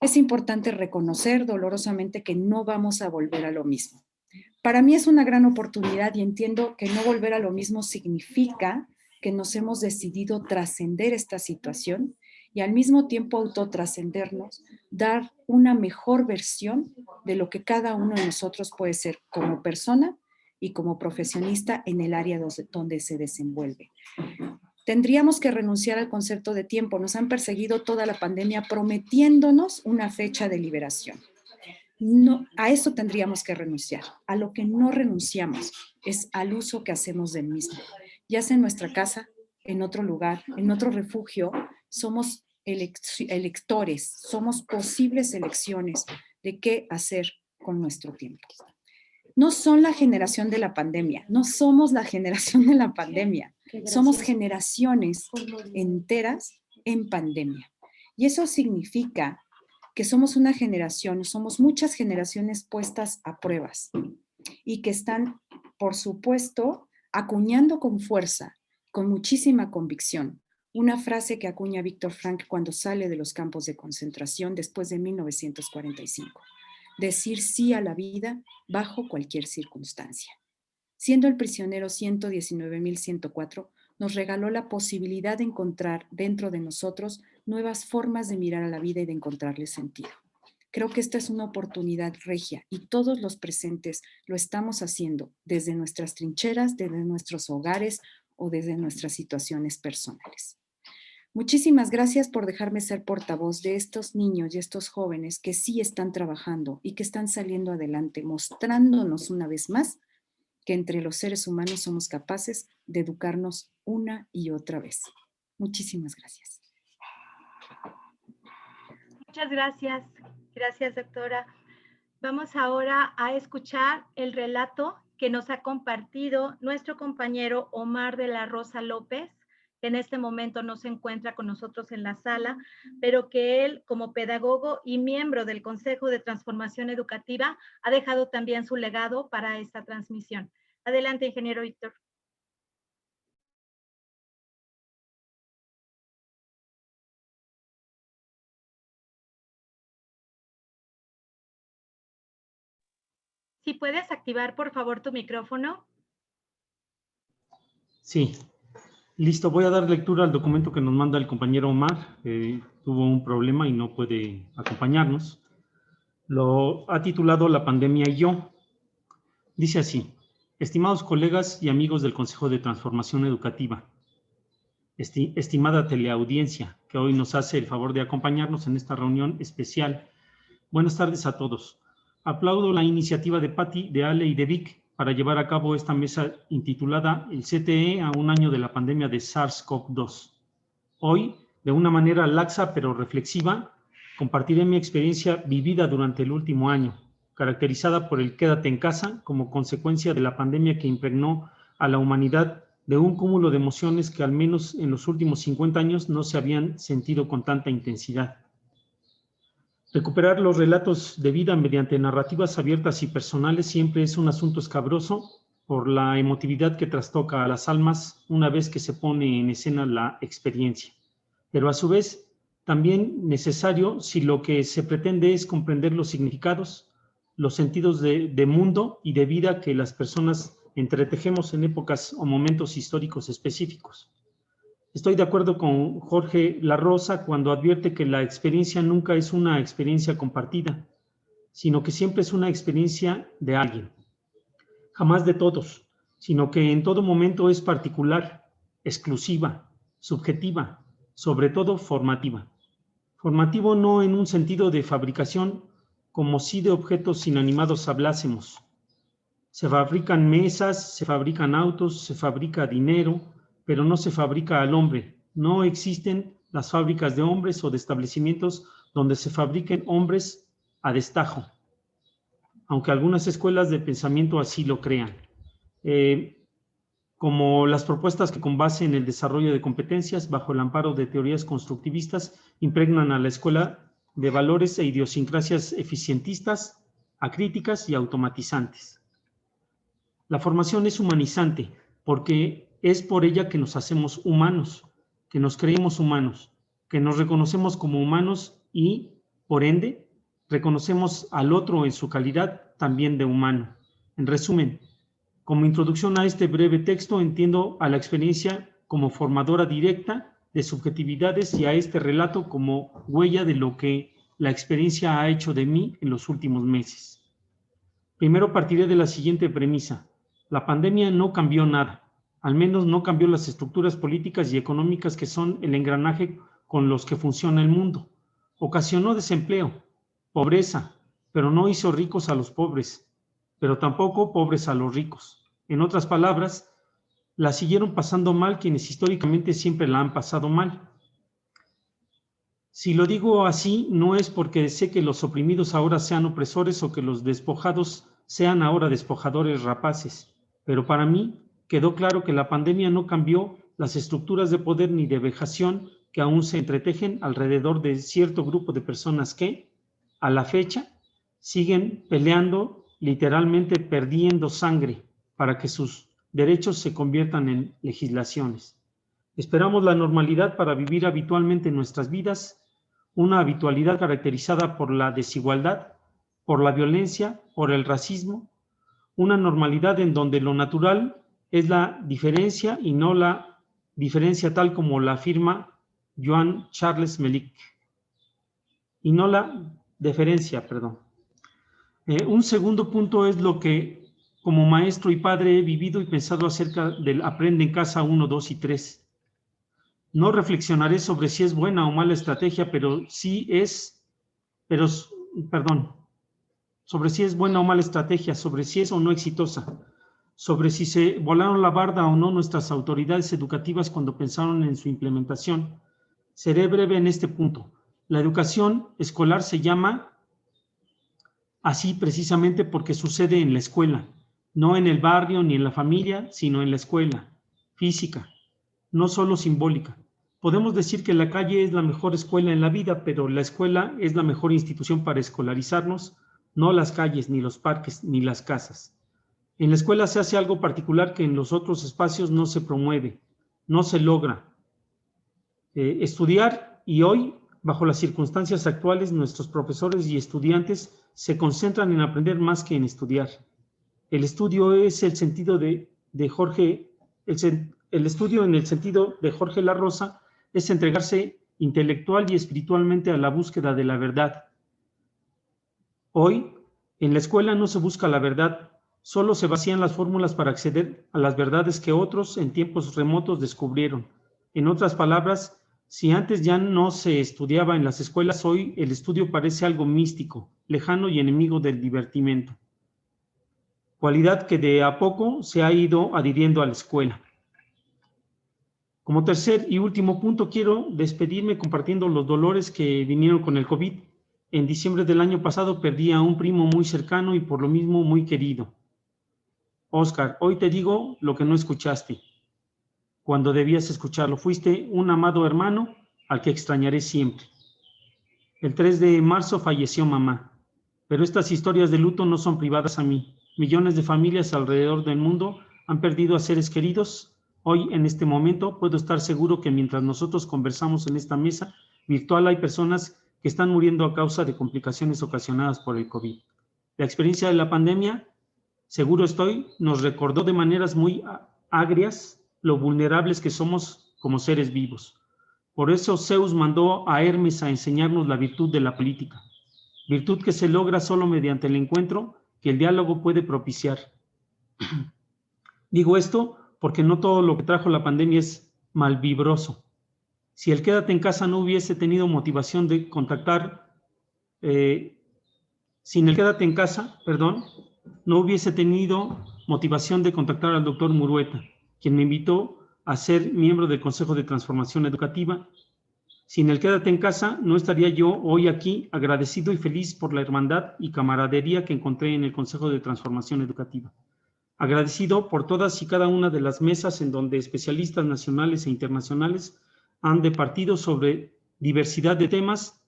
Es importante reconocer dolorosamente que no vamos a volver a lo mismo. Para mí es una gran oportunidad y entiendo que no volver a lo mismo significa que nos hemos decidido trascender esta situación y al mismo tiempo autotrascendernos, dar una mejor versión de lo que cada uno de nosotros puede ser como persona y como profesionista en el área donde se desenvuelve. Tendríamos que renunciar al concepto de tiempo. Nos han perseguido toda la pandemia prometiéndonos una fecha de liberación. No, a eso tendríamos que renunciar. A lo que no renunciamos es al uso que hacemos del mismo. Ya sea en nuestra casa, en otro lugar, en otro refugio, somos electores, somos posibles elecciones de qué hacer con nuestro tiempo. No son la generación de la pandemia, no somos la generación de la pandemia, somos generaciones enteras en pandemia. Y eso significa que somos una generación, somos muchas generaciones puestas a pruebas y que están, por supuesto, acuñando con fuerza, con muchísima convicción, una frase que acuña Víctor Frank cuando sale de los campos de concentración después de 1945. Decir sí a la vida bajo cualquier circunstancia. Siendo el prisionero 119.104, nos regaló la posibilidad de encontrar dentro de nosotros nuevas formas de mirar a la vida y de encontrarle sentido. Creo que esta es una oportunidad regia y todos los presentes lo estamos haciendo desde nuestras trincheras, desde nuestros hogares o desde nuestras situaciones personales. Muchísimas gracias por dejarme ser portavoz de estos niños y estos jóvenes que sí están trabajando y que están saliendo adelante, mostrándonos una vez más que entre los seres humanos somos capaces de educarnos una y otra vez. Muchísimas gracias. Muchas gracias. Gracias, doctora. Vamos ahora a escuchar el relato que nos ha compartido nuestro compañero Omar de la Rosa López, que en este momento no se encuentra con nosotros en la sala, pero que él, como pedagogo y miembro del Consejo de Transformación Educativa, ha dejado también su legado para esta transmisión. Adelante, ingeniero Víctor. Si puedes activar, por favor, tu micrófono. Sí. Listo, voy a dar lectura al documento que nos manda el compañero Omar. Tuvo un problema y no puede acompañarnos. Lo ha titulado La pandemia y yo. Dice así: estimados colegas y amigos del Consejo de Transformación Educativa, estimada teleaudiencia que hoy nos hace el favor de acompañarnos en esta reunión especial. Buenas tardes a todos. Aplaudo la iniciativa de Patti, de Ale y de Vic para llevar a cabo esta mesa intitulada El CTE a un año de la pandemia de SARS-CoV-2. Hoy, de una manera laxa pero reflexiva, compartiré mi experiencia vivida durante el último año, caracterizada por el quédate en casa como consecuencia de la pandemia que impregnó a la humanidad de un cúmulo de emociones que al menos en los últimos 50 años no se habían sentido con tanta intensidad. Recuperar los relatos de vida mediante narrativas abiertas y personales siempre es un asunto escabroso por la emotividad que trastoca a las almas una vez que se pone en escena la experiencia, pero a su vez también necesario si lo que se pretende es comprender los significados, los sentidos de mundo y de vida que las personas entretejemos en épocas o momentos históricos específicos. Estoy de acuerdo con Jorge Larrosa cuando advierte que la experiencia nunca es una experiencia compartida, sino que siempre es una experiencia de alguien. jamás de todos, sino que en todo momento es particular, exclusiva, subjetiva, sobre todo formativa. Formativo no en un sentido de fabricación, como si de objetos inanimados hablásemos. Se fabrican mesas, se fabrican autos, se fabrica dinero, pero no se fabrica al hombre. No existen las fábricas de hombres o de establecimientos donde se fabriquen hombres a destajo, aunque algunas escuelas de pensamiento así lo crean. Como las propuestas que con base en el desarrollo de competencias bajo el amparo de teorías constructivistas impregnan a la escuela de valores e idiosincrasias eficientistas, acríticas y automatizantes. La formación es humanizante porque es por ella que nos hacemos humanos, que nos creemos humanos, que nos reconocemos como humanos y, por ende, reconocemos al otro en su calidad también de humano. En resumen, como introducción a este breve texto, entiendo a la experiencia como formadora directa de subjetividades y a este relato como huella de lo que la experiencia ha hecho de mí en los últimos meses. Primero partiré de la siguiente premisa. La pandemia no cambió nada, al menos no cambió las estructuras políticas y económicas que son el engranaje con los que funciona el mundo. Ocasionó desempleo, pobreza, pero no hizo ricos a los pobres, pero tampoco pobres a los ricos. En otras palabras, la siguieron pasando mal quienes históricamente siempre la han pasado mal. Si lo digo así, no es porque sé que los oprimidos ahora sean opresores o que los despojados sean ahora despojadores rapaces, pero para mí quedó claro que la pandemia no cambió las estructuras de poder ni de vejación que aún se entretejen alrededor de cierto grupo de personas que, a la fecha, siguen peleando, literalmente perdiendo sangre, para que sus derechos se conviertan en legislaciones. Esperamos la normalidad para vivir habitualmente en nuestras vidas, una habitualidad caracterizada por la desigualdad, por la violencia, por el racismo, una normalidad en donde lo natural es la diferencia y no la diferencia tal como la afirma Joan Charles Melik, y no la deferencia, perdón. Un segundo punto es lo que como maestro y padre he vivido y pensado acerca del Aprende en Casa 1, 2 y 3. No reflexionaré sobre si es buena o mala estrategia, sobre si es buena o mala estrategia, sobre si es o no exitosa, sobre si se volaron la barda o no nuestras autoridades educativas cuando pensaron en su implementación. Seré breve en este punto. La educación escolar se llama así precisamente porque sucede en la escuela. No en el barrio ni en la familia, sino en la escuela, física, no solo simbólica. Podemos decir que la calle es la mejor escuela en la vida, pero la escuela es la mejor institución para escolarizarnos, no las calles, ni los parques, ni las casas. En la escuela se hace algo particular que en los otros espacios no se promueve, no se logra. Estudiar, y hoy, bajo las circunstancias actuales, nuestros profesores y estudiantes se concentran en aprender más que en estudiar. El estudio es el sentido el estudio en el sentido de Jorge La Rosa es entregarse intelectual y espiritualmente a la búsqueda de la verdad. Hoy, en la escuela no se busca la verdad, solo se vacían las fórmulas para acceder a las verdades que otros en tiempos remotos descubrieron. En otras palabras, si antes ya no se estudiaba en las escuelas, hoy el estudio parece algo místico, lejano y enemigo del divertimento. Cualidad que de a poco se ha ido adhiriendo a la escuela. Como tercer y último punto, quiero despedirme compartiendo los dolores que vinieron con el COVID. En diciembre del año pasado perdí a un primo muy cercano y por lo mismo muy querido. Oscar, hoy te digo lo que no escuchaste. Cuando debías escucharlo, fuiste un amado hermano al que extrañaré siempre. El 3 de marzo falleció mamá, pero estas historias de luto no son privadas a mí. Millones de familias alrededor del mundo han perdido a seres queridos. Hoy, en este momento, puedo estar seguro que mientras nosotros conversamos en esta mesa virtual hay personas que están muriendo a causa de complicaciones ocasionadas por el COVID. La experiencia de la pandemia, seguro estoy, nos recordó de maneras muy agrias lo vulnerables que somos como seres vivos. Por eso Zeus mandó a Hermes a enseñarnos la virtud de la política, virtud que se logra solo mediante el encuentro que el diálogo puede propiciar. Digo esto porque no todo lo que trajo la pandemia es malvibroso. Si el quédate en casa no hubiese tenido motivación de contactar, sin el quédate en casa, perdón, no hubiese tenido motivación de contactar al doctor Murueta, quien me invitó a ser miembro del Consejo de Transformación Educativa. Sin el quédate en casa, no estaría yo hoy aquí agradecido y feliz por la hermandad y camaradería que encontré en el Consejo de Transformación Educativa. Agradecido por todas y cada una de las mesas en donde especialistas nacionales e internacionales han departido sobre diversidad de temas.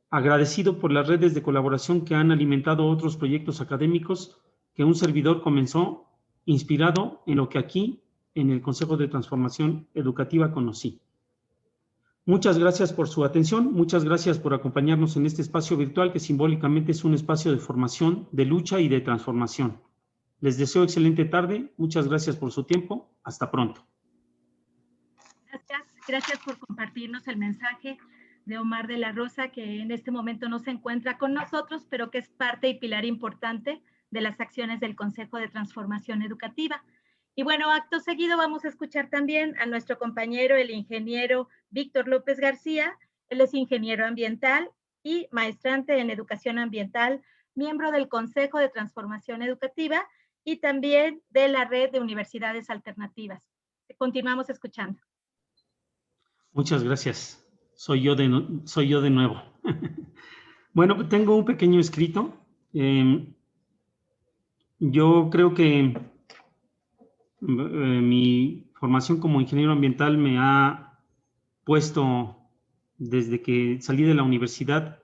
Agradecido por las redes de colaboración que han alimentado otros proyectos académicos que un servidor comenzó, inspirado en lo que aquí, en el Consejo de Transformación Educativa, conocí. Muchas gracias por su atención, muchas gracias por acompañarnos en este espacio virtual que simbólicamente es un espacio de formación, de lucha y de transformación. Les deseo excelente tarde, muchas gracias por su tiempo, hasta pronto. Gracias por compartirnos el mensaje de Omar de la Rosa, que en este momento no se encuentra con nosotros, pero que es parte y pilar importante de las acciones del Consejo de Transformación Educativa. Y bueno, acto seguido vamos a escuchar también a nuestro compañero, el ingeniero Víctor López García. Él es ingeniero ambiental y maestrante en educación ambiental, miembro del Consejo de Transformación Educativa y también de la Red de Universidades Alternativas. Continuamos escuchando. Muchas gracias. Soy yo de nuevo. Bueno, tengo un pequeño escrito. Yo creo que mi formación como ingeniero ambiental me ha puesto, desde que salí de la universidad,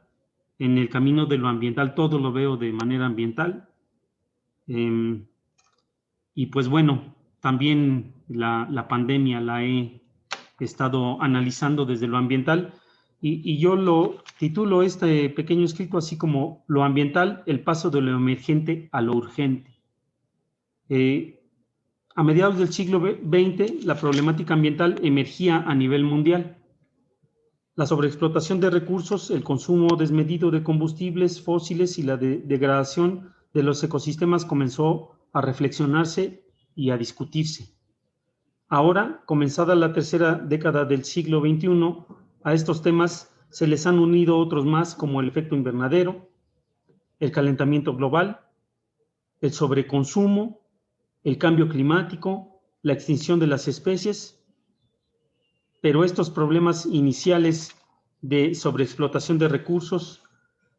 en el camino de lo ambiental. Todo lo veo de manera ambiental. Y pues bueno, también la pandemia la he estado analizando desde lo ambiental y yo lo titulo este pequeño escrito así como lo ambiental, el paso de lo emergente a lo urgente. A mediados del siglo XX, la problemática ambiental emergía a nivel mundial. La sobreexplotación de recursos, el consumo desmedido de combustibles fósiles y la degradación de los ecosistemas comenzó a reflexionarse y a discutirse. Ahora, comenzada la tercera década del siglo XXI, a estos temas se les han unido otros más como el efecto invernadero, el calentamiento global, el sobreconsumo, el cambio climático, la extinción de las especies, pero estos problemas iniciales de sobreexplotación de recursos,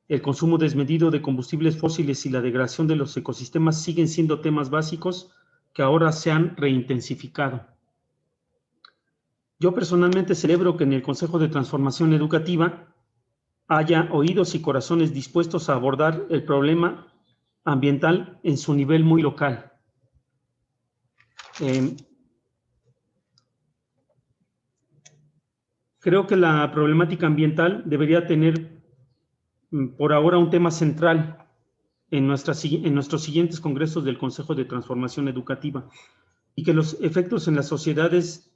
el consumo desmedido de combustibles fósiles y la degradación de los ecosistemas siguen siendo temas básicos que ahora se han reintensificado. Yo personalmente celebro que en el Consejo de Transformación Educativa haya oídos y corazones dispuestos a abordar el problema ambiental en su nivel muy local. Creo que la problemática ambiental debería tener por ahora un tema central en nuestros siguientes congresos del Consejo de Transformación Educativa y que los efectos en las sociedades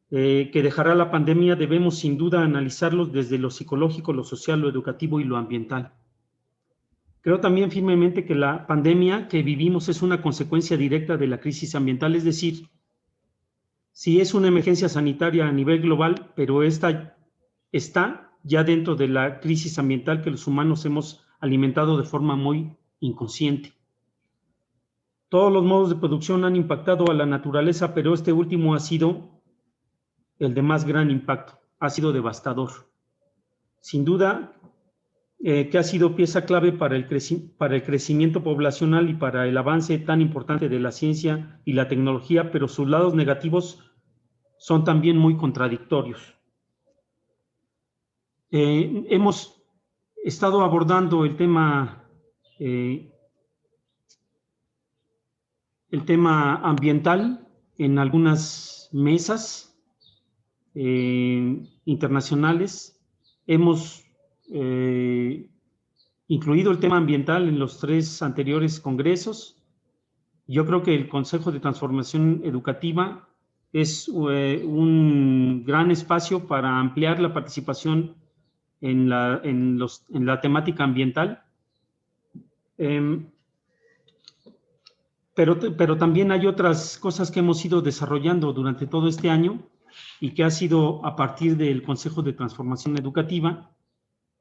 que dejará la pandemia debemos sin duda analizarlos desde lo psicológico, lo social, lo educativo y lo ambiental. Creo también firmemente que la pandemia que vivimos es una consecuencia directa de la crisis ambiental, es decir, sí es una emergencia sanitaria a nivel global, pero esta está ya dentro de la crisis ambiental que los humanos hemos alimentado de forma muy inconsciente. Todos los modos de producción han impactado a la naturaleza, pero este último ha sido el de más gran impacto, ha sido devastador. Sin duda que ha sido pieza clave para el crecimiento poblacional y para el avance tan importante de la ciencia y la tecnología, pero sus lados negativos son también muy contradictorios. Hemos estado abordando el tema ambiental en algunas mesas internacionales. Hemos incluido el tema ambiental en los 3 anteriores congresos. Yo creo que el Consejo de Transformación Educativa es un gran espacio para ampliar la participación en la temática ambiental. pero también hay otras cosas que hemos ido desarrollando durante todo este año y que ha sido a partir del Consejo de Transformación Educativa,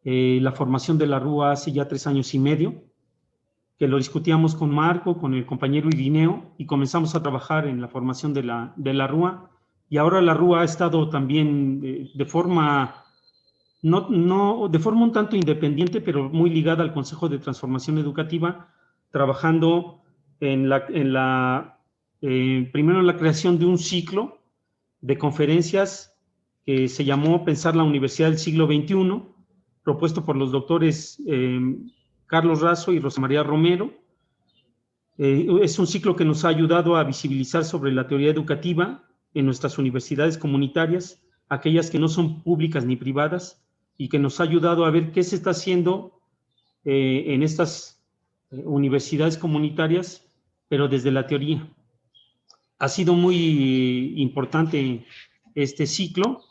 la formación de la RUA hace ya 3 años y medio, que lo discutíamos con Marco, con el compañero Irineo, y comenzamos a trabajar en la formación de la RUA, y ahora la RUA ha estado también de forma un tanto independiente, pero muy ligada al Consejo de Transformación Educativa, trabajando primero en la creación de un ciclo de conferencias que se llamó Pensar la Universidad del Siglo XXI, propuesto por los doctores Carlos Razo y Rosa María Romero. Es un ciclo que nos ha ayudado a visibilizar sobre la teoría educativa en nuestras universidades comunitarias, aquellas que no son públicas ni privadas, y que nos ha ayudado a ver qué se está haciendo en estas universidades comunitarias, pero desde la teoría. Ha sido muy importante este ciclo,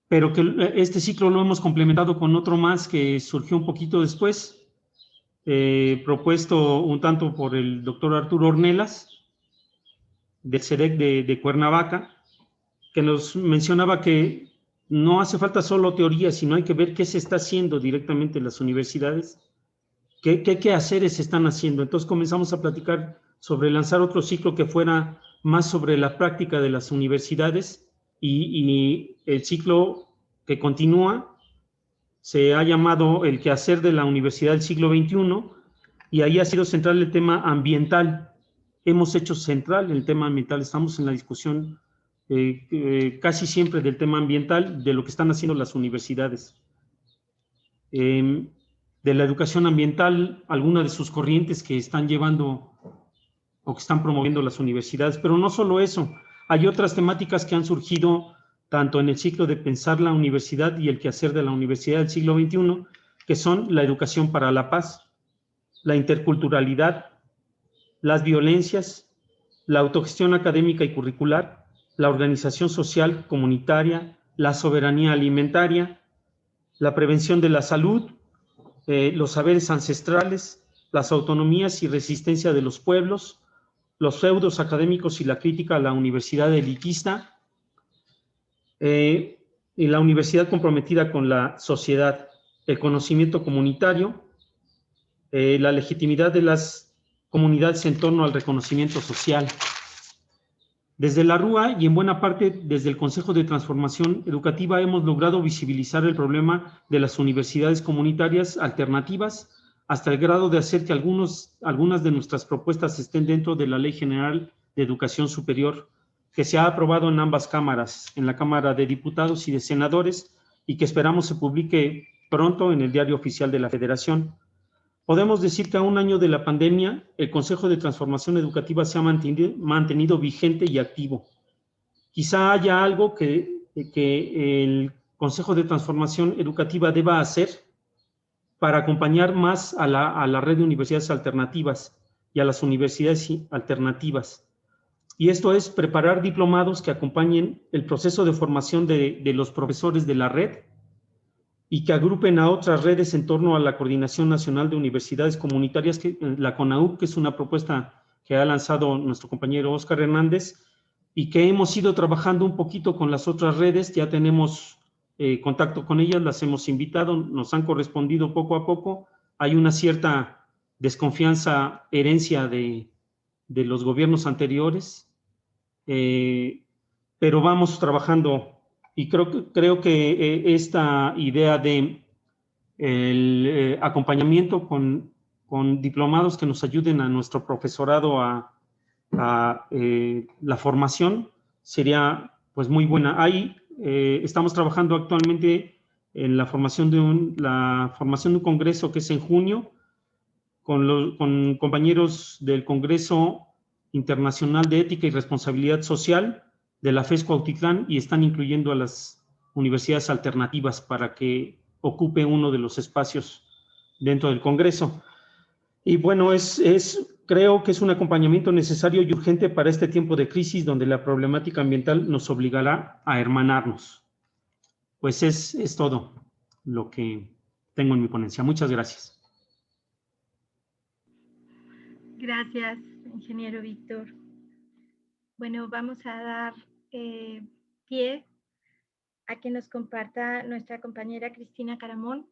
pero que este ciclo lo hemos complementado con otro más que surgió un poquito después, propuesto un tanto por el doctor Arturo Ornelas, del CEDEC de Cuernavaca, que nos mencionaba que no hace falta solo teoría, sino hay que ver qué se está haciendo directamente en las universidades, qué quehaceres se están haciendo. Entonces comenzamos a platicar sobre lanzar otro ciclo que fuera más sobre la práctica de las universidades, y el ciclo que continúa se ha llamado El quehacer de la Universidad del Siglo XXI, y ahí ha sido central el tema ambiental. Hemos hecho central el tema ambiental, estamos en la discusión casi siempre del tema ambiental, de lo que están haciendo las universidades. De la educación ambiental, algunas de sus corrientes que están llevando o que están promoviendo las universidades, pero no solo eso, hay otras temáticas que han surgido tanto en el ciclo de Pensar la Universidad y el quehacer de la Universidad del Siglo XXI, que son la educación para la paz, la interculturalidad, las violencias, la autogestión académica y curricular, la organización social comunitaria, la soberanía alimentaria, la prevención de la salud, los saberes ancestrales, las autonomías y resistencia de los pueblos, los feudos académicos y la crítica a la universidad elitista, y la universidad comprometida con la sociedad, el conocimiento comunitario, la legitimidad de las comunidades en torno al reconocimiento social. Desde la RUA y en buena parte desde el Consejo de Transformación Educativa hemos logrado visibilizar el problema de las universidades comunitarias alternativas hasta el grado de hacer que algunas de nuestras propuestas estén dentro de la Ley General de Educación Superior, que se ha aprobado en ambas cámaras, en la Cámara de Diputados y de Senadores, y que esperamos se publique pronto en el Diario Oficial de la Federación. Podemos decir que a un año de la pandemia, el Consejo de Transformación Educativa se ha mantenido vigente y activo. Quizá haya algo que el Consejo de Transformación Educativa deba hacer para acompañar más a la red de universidades alternativas y a las universidades alternativas. Y esto es preparar diplomados que acompañen el proceso de formación de los profesores de la red y que agrupen a otras redes en torno a la Coordinación Nacional de Universidades Comunitarias, la CONAUC, que es una propuesta que ha lanzado nuestro compañero Óscar Hernández, y que hemos ido trabajando un poquito con las otras redes. Ya tenemos contacto con ellas, las hemos invitado, nos han correspondido poco a poco. Hay una cierta desconfianza, herencia de los gobiernos anteriores, pero vamos trabajando, y creo que esta idea de el acompañamiento con diplomados que nos ayuden a nuestro profesorado a la formación sería pues muy buena. Ahí estamos trabajando actualmente en la formación de un congreso que es en junio, con compañeros del Congreso Internacional de Ética y Responsabilidad Social de la FES Cuautitlán, y están incluyendo a las universidades alternativas para que ocupe uno de los espacios dentro del Congreso. Y bueno, creo que es un acompañamiento necesario y urgente para este tiempo de crisis donde la problemática ambiental nos obligará a hermanarnos. Pues es todo lo que tengo en mi ponencia. Muchas gracias. Gracias, ingeniero Víctor. Bueno, vamos a dar pie a que nos comparta nuestra compañera Cristina Caramón.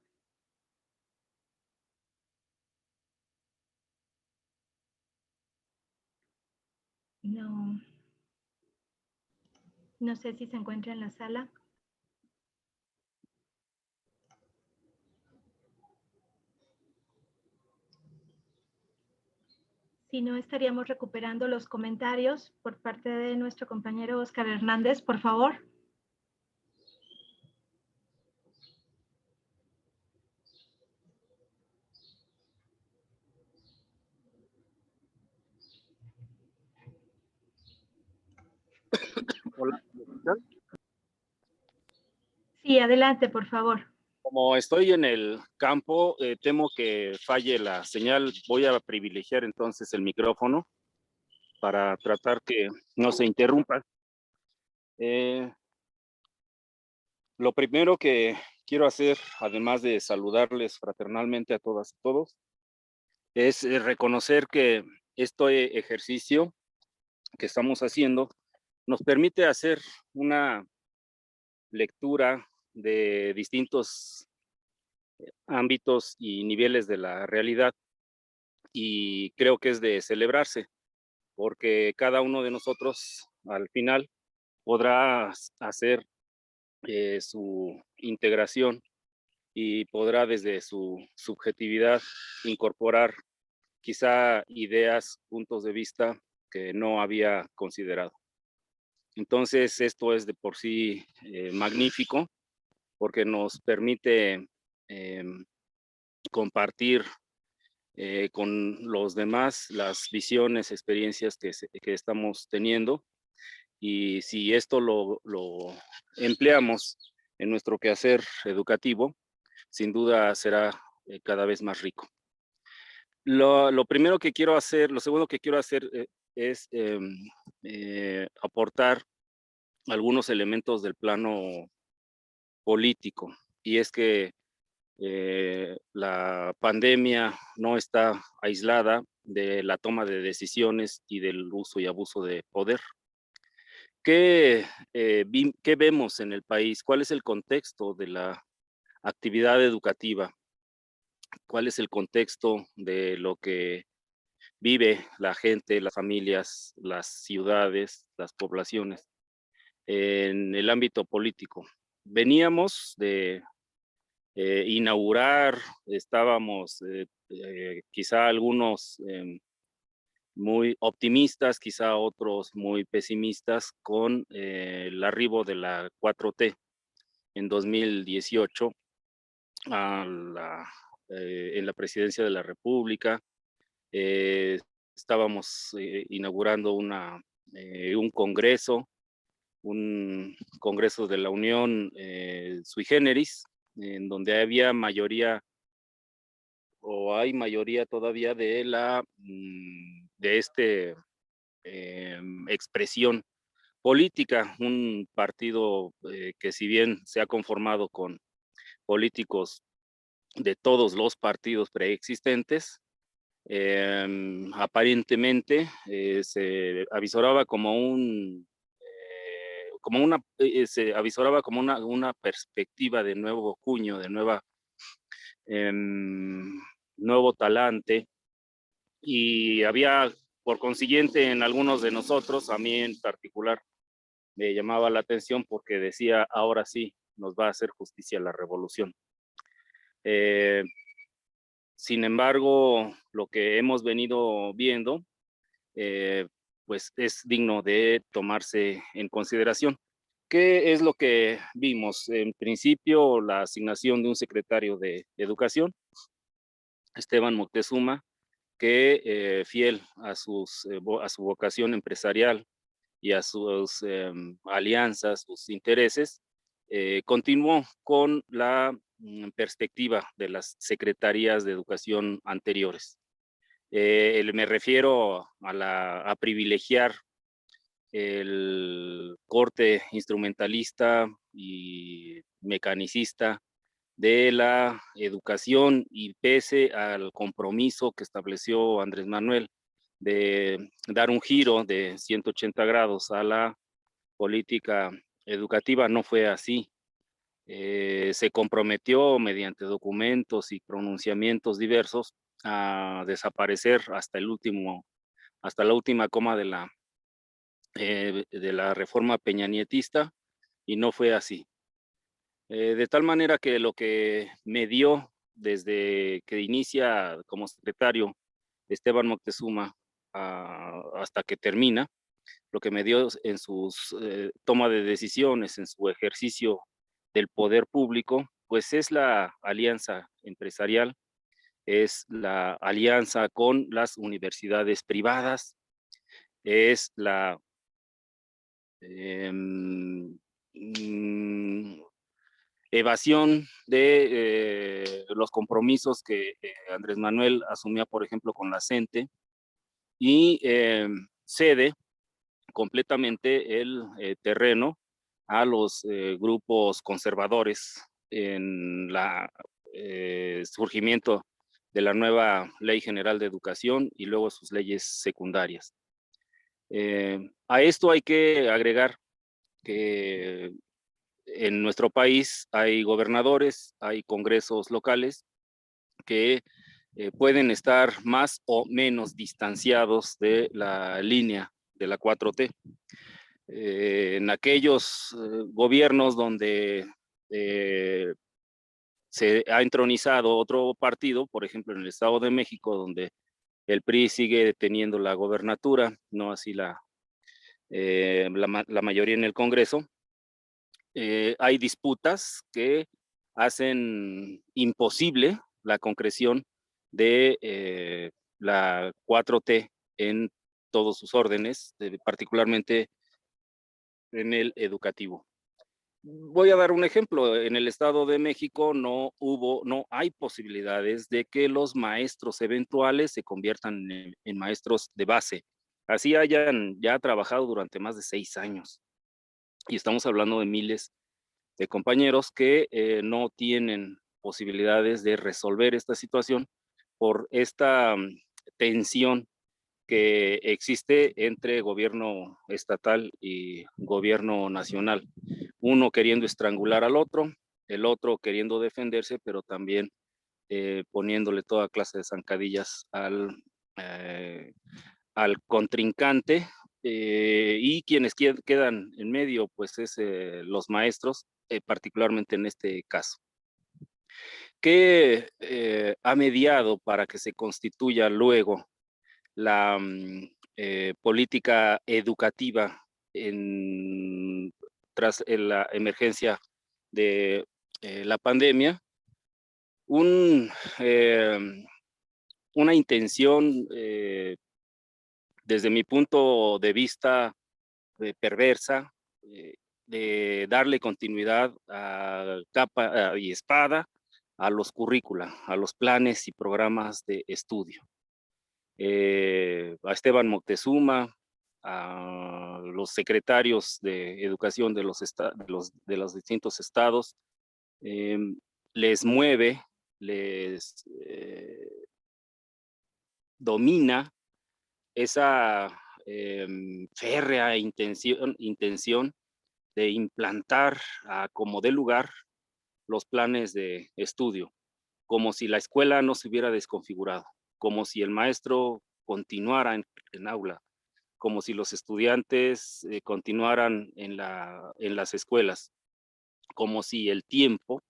No sé si se encuentra en la sala. Si no, estaríamos recuperando los comentarios por parte de nuestro compañero Óscar Hernández, por favor. Hola, ¿me escuchan? Sí, adelante, por favor. Como estoy en el campo, temo que falle la señal. Voy a privilegiar entonces el micrófono para tratar que no se interrumpa. Lo primero que quiero hacer, además de saludarles fraternalmente a todas y todos, es reconocer que este ejercicio que estamos haciendo nos permite hacer una lectura de distintos ámbitos y niveles de la realidad, y creo que es de celebrarse, porque cada uno de nosotros al final podrá hacer su integración y podrá desde su subjetividad incorporar quizá ideas, puntos de vista que no había considerado. Entonces esto es de por sí magnífico, porque nos permite compartir con los demás las visiones, experiencias que estamos teniendo, y si esto lo empleamos en nuestro quehacer educativo, sin duda será cada vez más rico. Lo primero que quiero hacer, lo segundo que quiero hacer es aportar algunos elementos del plano político, y es que la pandemia no está aislada de la toma de decisiones y del uso y abuso de poder. ¿Qué vemos en el país? ¿Cuál es el contexto de la actividad educativa? ¿Cuál es el contexto de lo que vive la gente, las familias, las ciudades, las poblaciones en el ámbito político? Veníamos de inaugurar, estábamos quizá algunos muy optimistas, quizá otros muy pesimistas con el arribo de la 4T en 2018 en la presidencia de la República. Estábamos inaugurando un congreso de la Unión sui generis, en donde había mayoría, o hay mayoría todavía de expresión política, un partido que, si bien se ha conformado con políticos de todos los partidos preexistentes, aparentemente se avisoraba como se avisoraba como una perspectiva de nuevo cuño, de nuevo talante, y había, por consiguiente, en algunos de nosotros, a mí en particular, me llamaba la atención porque decía: ahora sí nos va a hacer justicia la revolución. Sin embargo, lo que hemos venido viendo pues es digno de tomarse en consideración. ¿Qué es lo que vimos? En principio, la asignación de un secretario de Educación, Esteban Moctezuma, que fiel a su vocación empresarial y a sus alianzas, sus intereses, continuó con la perspectiva de las secretarías de educación anteriores. Me refiero a privilegiar el corte instrumentalista y mecanicista de la educación, y pese al compromiso que estableció Andrés Manuel de dar un giro de 180 grados a la política educativa. No fue así. Se comprometió mediante documentos y pronunciamientos diversos a desaparecer hasta la última coma de la reforma peñanietista, y no fue así. De tal manera que lo que me dio desde que inicia como secretario Esteban Moctezuma hasta que termina, lo que me dio en sus toma de decisiones, en su ejercicio del poder público, pues es la alianza empresarial, es la alianza con las universidades privadas, es la evasión de los compromisos que Andrés Manuel asumía, por ejemplo, con la CENTE, y cede completamente el terreno a los grupos conservadores en el surgimiento de la nueva Ley General de Educación y luego sus leyes secundarias. A esto hay que agregar que en nuestro país hay gobernadores, hay congresos locales que pueden estar más o menos distanciados de la línea de la 4T. En aquellos gobiernos donde se ha entronizado otro partido, por ejemplo en el Estado de México, donde el PRI sigue teniendo la gobernatura, no así la mayoría en el Congreso, hay disputas que hacen imposible la concreción de la 4T en todos sus órdenes, particularmente en el educativo. Voy a dar un ejemplo. En el Estado de México no hay posibilidades de que los maestros eventuales se conviertan en maestros de base. Así hayan ya trabajado durante más de 6 años. Y estamos hablando de miles de compañeros que no tienen posibilidades de resolver esta situación por esta tensión que existe entre gobierno estatal y gobierno nacional. Uno queriendo estrangular al otro, el otro queriendo defenderse, pero también poniéndole toda clase de zancadillas al contrincante, y quienes quedan en medio, pues es los maestros, particularmente en este caso. ¿Qué ha mediado para que se constituya luego la política educativa tras la emergencia de la pandemia? Una intención, desde mi punto de vista, perversa, de darle continuidad a capa y espada a los currícula, a los planes y programas de estudio. A Esteban Moctezuma, a los secretarios de educación de los distintos estados, les mueve, les domina esa férrea intención de implantar como de lugar los planes de estudio, como si la escuela no se hubiera desconfigurado, como si el maestro continuara en aula, como si los estudiantes continuaran en las escuelas, como si el tiempo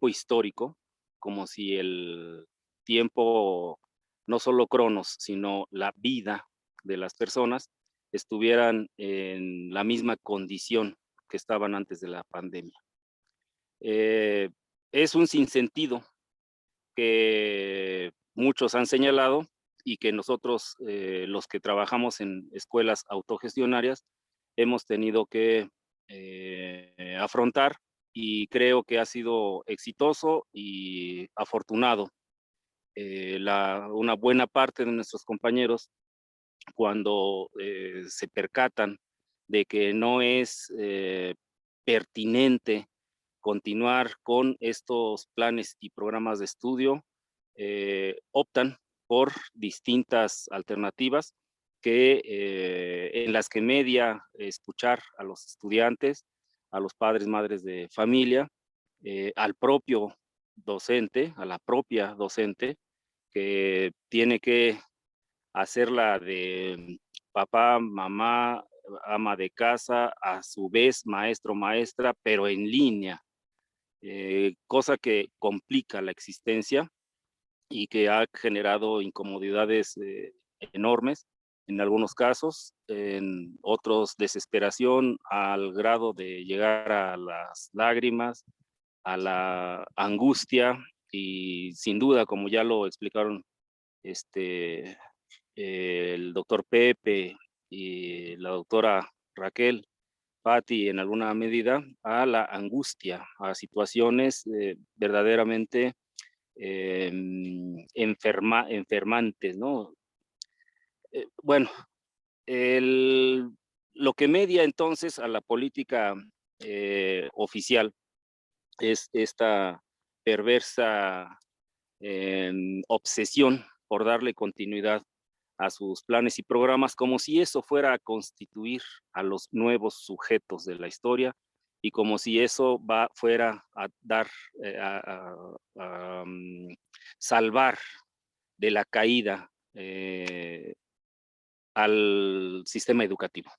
histórico, como si el tiempo, no solo cronos, sino la vida de las personas, estuvieran en la misma condición que estaban antes de la pandemia. Es un sinsentido que muchos han señalado y que nosotros, los que trabajamos en escuelas autogestionarias, hemos tenido que afrontar, y creo que ha sido exitoso y afortunado. Una buena parte de nuestros compañeros, cuando se percatan de que no es pertinente continuar con estos planes y programas de estudio, optan por distintas alternativas en las que media escuchar a los estudiantes, a los padres, madres de familia, al propio docente, a la propia docente, que tiene que hacerla de papá, mamá, ama de casa, a su vez maestro, maestra, pero en línea, cosa que complica la existencia y que ha generado incomodidades enormes en algunos casos, en otros desesperación al grado de llegar a las lágrimas, a la angustia y sin duda, como ya lo explicaron el doctor Pepe y la doctora Raquel, Patti, en alguna medida, a la angustia, a situaciones verdaderamente enfermantes, ¿no? Bueno, lo que media entonces a la política oficial es esta perversa obsesión por darle continuidad a sus planes y programas, como si eso fuera a constituir a los nuevos sujetos de la historia y como si eso fuera a dar, salvar de la caída al sistema educativo.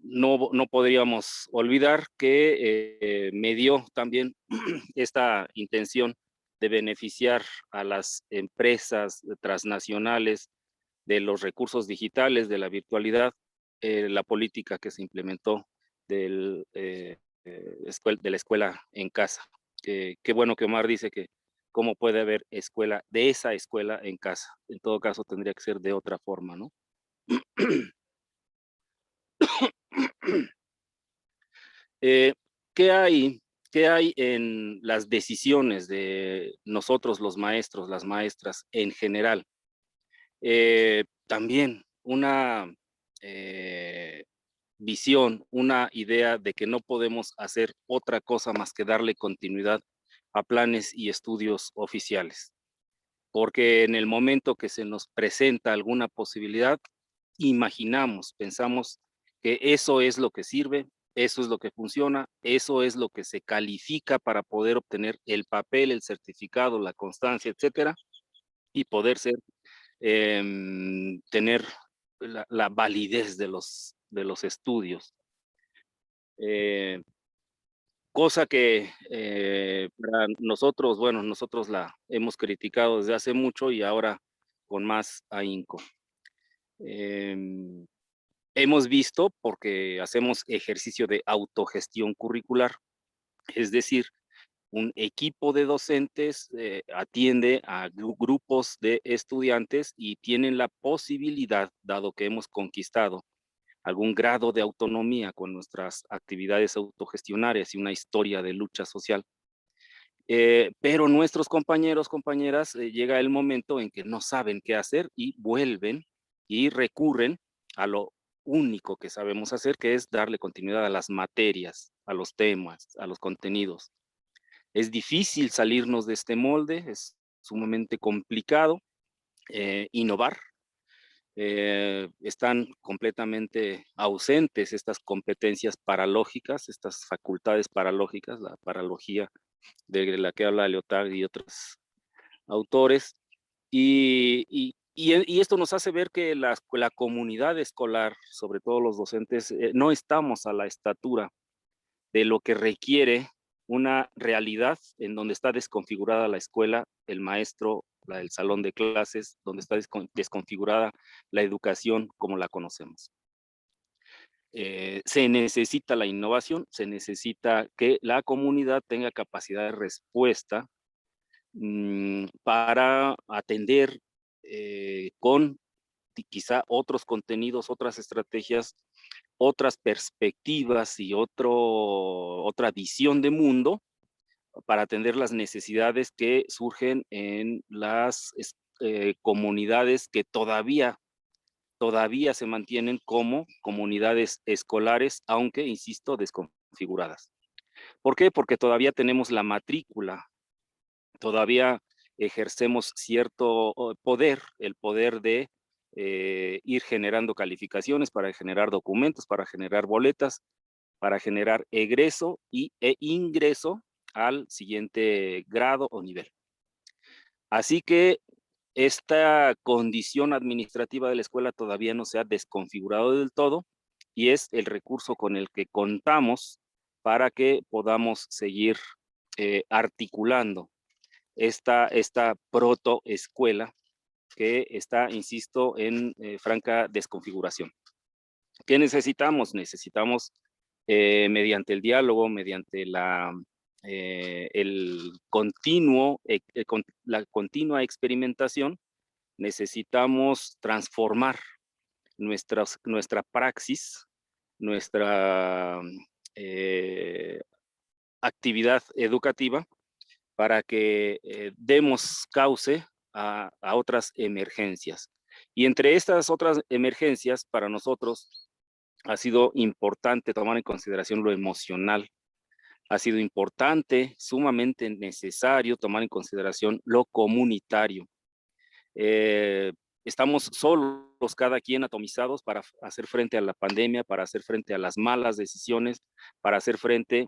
No podríamos olvidar que me dio también esta intención de beneficiar a las empresas transnacionales de los recursos digitales, de la virtualidad, la política que se implementó de la escuela en casa. Qué bueno que Omar dice que cómo puede haber escuela, de esa escuela en casa. En todo caso tendría que ser de otra forma, ¿no? ¿Qué hay en las decisiones de nosotros los maestros, las maestras en general? También una visión, una idea de que no podemos hacer otra cosa más que darle continuidad a planes y estudios oficiales. Porque en el momento que se nos presenta alguna posibilidad, imaginamos, pensamos que eso es lo que sirve, eso es lo que funciona, eso es lo que se califica para poder obtener el papel, el certificado, la constancia, etcétera, y poder tener la validez de los estudios. Cosa que para nosotros, bueno, nosotros la hemos criticado desde hace mucho y ahora con más ahínco. Hemos visto, porque hacemos ejercicio de autogestión curricular, es decir, un equipo de docentes atiende a grupos de estudiantes y tienen la posibilidad, dado que hemos conquistado algún grado de autonomía con nuestras actividades autogestionarias y una historia de lucha social. Pero nuestros compañeros, compañeras, llega el momento en que no saben qué hacer y vuelven y recurren a lo único que sabemos hacer, que es darle continuidad a las materias, a los temas, a los contenidos. Es difícil salirnos de este molde, es sumamente complicado innovar. Están completamente ausentes estas competencias paralógicas, estas facultades paralógicas, la paralogía de la que habla Lyotard y otros autores, y esto nos hace ver que la comunidad escolar, sobre todo los docentes, no estamos a la estatura de lo que requiere una realidad en donde está desconfigurada la escuela, el maestro, el salón de clases, donde está desconfigurada la educación como la conocemos. Se necesita la innovación, se necesita que la comunidad tenga capacidad de respuesta para atender con quizá otros contenidos, otras estrategias, otras perspectivas y otra visión de mundo para atender las necesidades que surgen en las comunidades que todavía se mantienen como comunidades escolares, aunque, insisto, desconfiguradas. ¿Por qué? Porque todavía tenemos la matrícula, todavía ejercemos cierto poder, el poder de ir generando calificaciones, para generar documentos, para generar boletas, para generar egreso e ingreso al siguiente grado o nivel. Así que esta condición administrativa de la escuela todavía no se ha desconfigurado del todo y es el recurso con el que contamos para que podamos seguir articulando esta protoescuela que está, insisto, en franca desconfiguración. ¿Qué necesitamos? Necesitamos, mediante el diálogo, mediante la continua experimentación, necesitamos transformar nuestra praxis, nuestra actividad educativa para que demos cauce a otras emergencias. Y entre estas otras emergencias, para nosotros ha sido importante tomar en consideración lo emocional. Ha sido importante, sumamente necesario tomar en consideración lo comunitario. Estamos solos, cada quien atomizados para hacer frente a la pandemia, para hacer frente a las malas decisiones, para hacer frente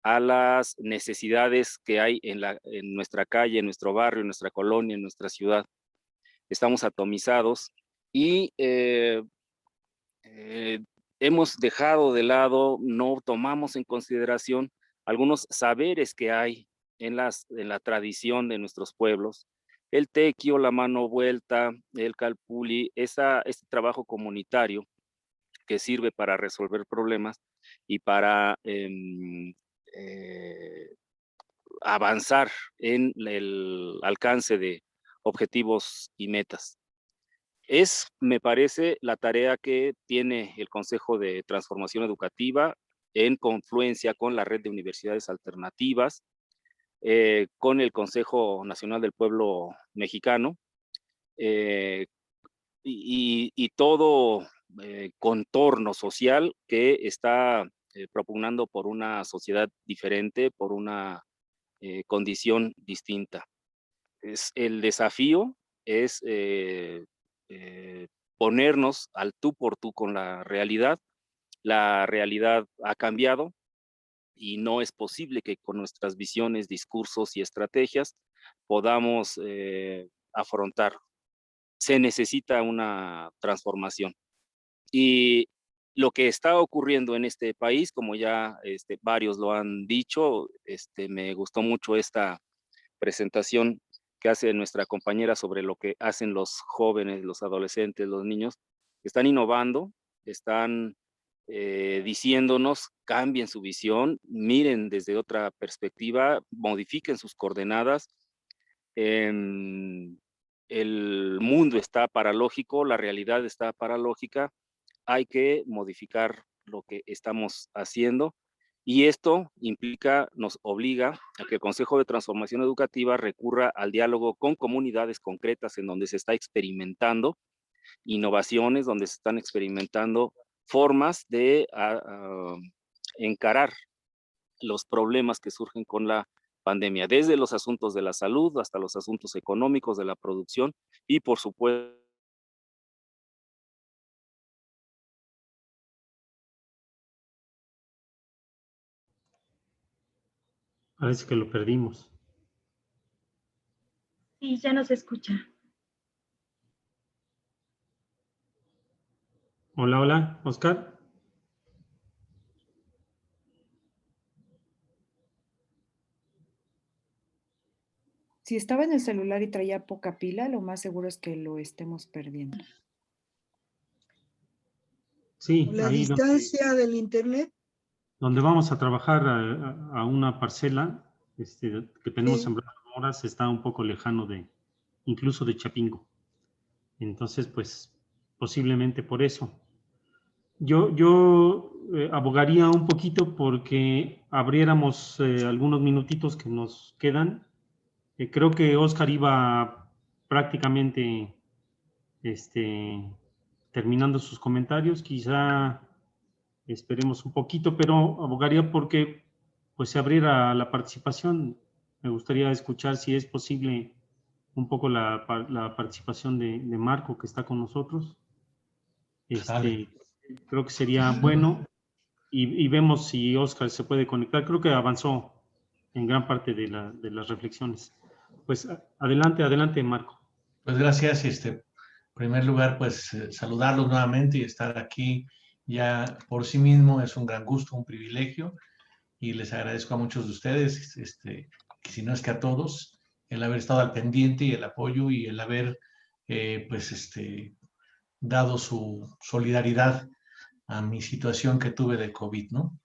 a las necesidades que hay en nuestra calle, en nuestro barrio, en nuestra colonia, en nuestra ciudad. Estamos atomizados y hemos dejado de lado, no tomamos en consideración algunos saberes que hay en la tradición de nuestros pueblos. El tequio, la mano vuelta, el calpulli, este trabajo comunitario que sirve para resolver problemas y para avanzar en el alcance de objetivos y metas. Me parece, la tarea que tiene el Consejo de Transformación Educativa en confluencia con la Red de Universidades Alternativas, con el Consejo Nacional del Pueblo Mexicano, y todo contorno social que está propugnando por una sociedad diferente, por una condición distinta. El desafío es ponernos al tú por tú con la realidad. La realidad ha cambiado y no es posible que con nuestras visiones, discursos y estrategias podamos afrontar. Se necesita una transformación. Y lo que está ocurriendo en este país, como ya varios lo han dicho, me gustó mucho esta presentación que hace nuestra compañera sobre lo que hacen los jóvenes, los adolescentes, los niños. Están innovando, están diciéndonos, cambien su visión, miren desde otra perspectiva, modifiquen sus coordenadas. El mundo está paralógico, la realidad está paralógica, hay que modificar lo que estamos haciendo y esto implica, nos obliga a que el Consejo de Transformación Educativa recurra al diálogo con comunidades concretas en donde se está experimentando innovaciones, donde se están experimentando formas de encarar los problemas que surgen con la pandemia, desde los asuntos de la salud hasta los asuntos económicos de la producción y por supuesto Parece que lo perdimos. Sí, ya no se escucha. Hola, hola, Oscar. Si estaba en el celular y traía poca pila, lo más seguro es que lo estemos perdiendo. Sí, La ahí distancia del internet. donde vamos a trabajar a una parcela que tenemos Sí. en Blas Moras está un poco lejano incluso de Chapingo. Entonces, pues, posiblemente por eso. Yo abogaría un poquito porque abriéramos algunos minutitos que nos quedan. Creo que Oscar iba prácticamente terminando sus comentarios. Quizá esperemos un poquito, pero abogaría porque pues se abriera la participación. Me gustaría escuchar si es posible un poco la participación de Marco, que está con nosotros. Creo que sería bueno, y vemos si Oscar se puede conectar. Creo que avanzó en gran parte de las reflexiones. Pues adelante, Marco. Pues gracias. En primer lugar, pues saludarlos nuevamente y estar aquí ya por sí mismo es un gran gusto, un privilegio, y les agradezco a muchos de ustedes, que si no es que a todos, el haber estado al pendiente y el apoyo y el haber, dado su solidaridad a mi situación que tuve de COVID, ¿no?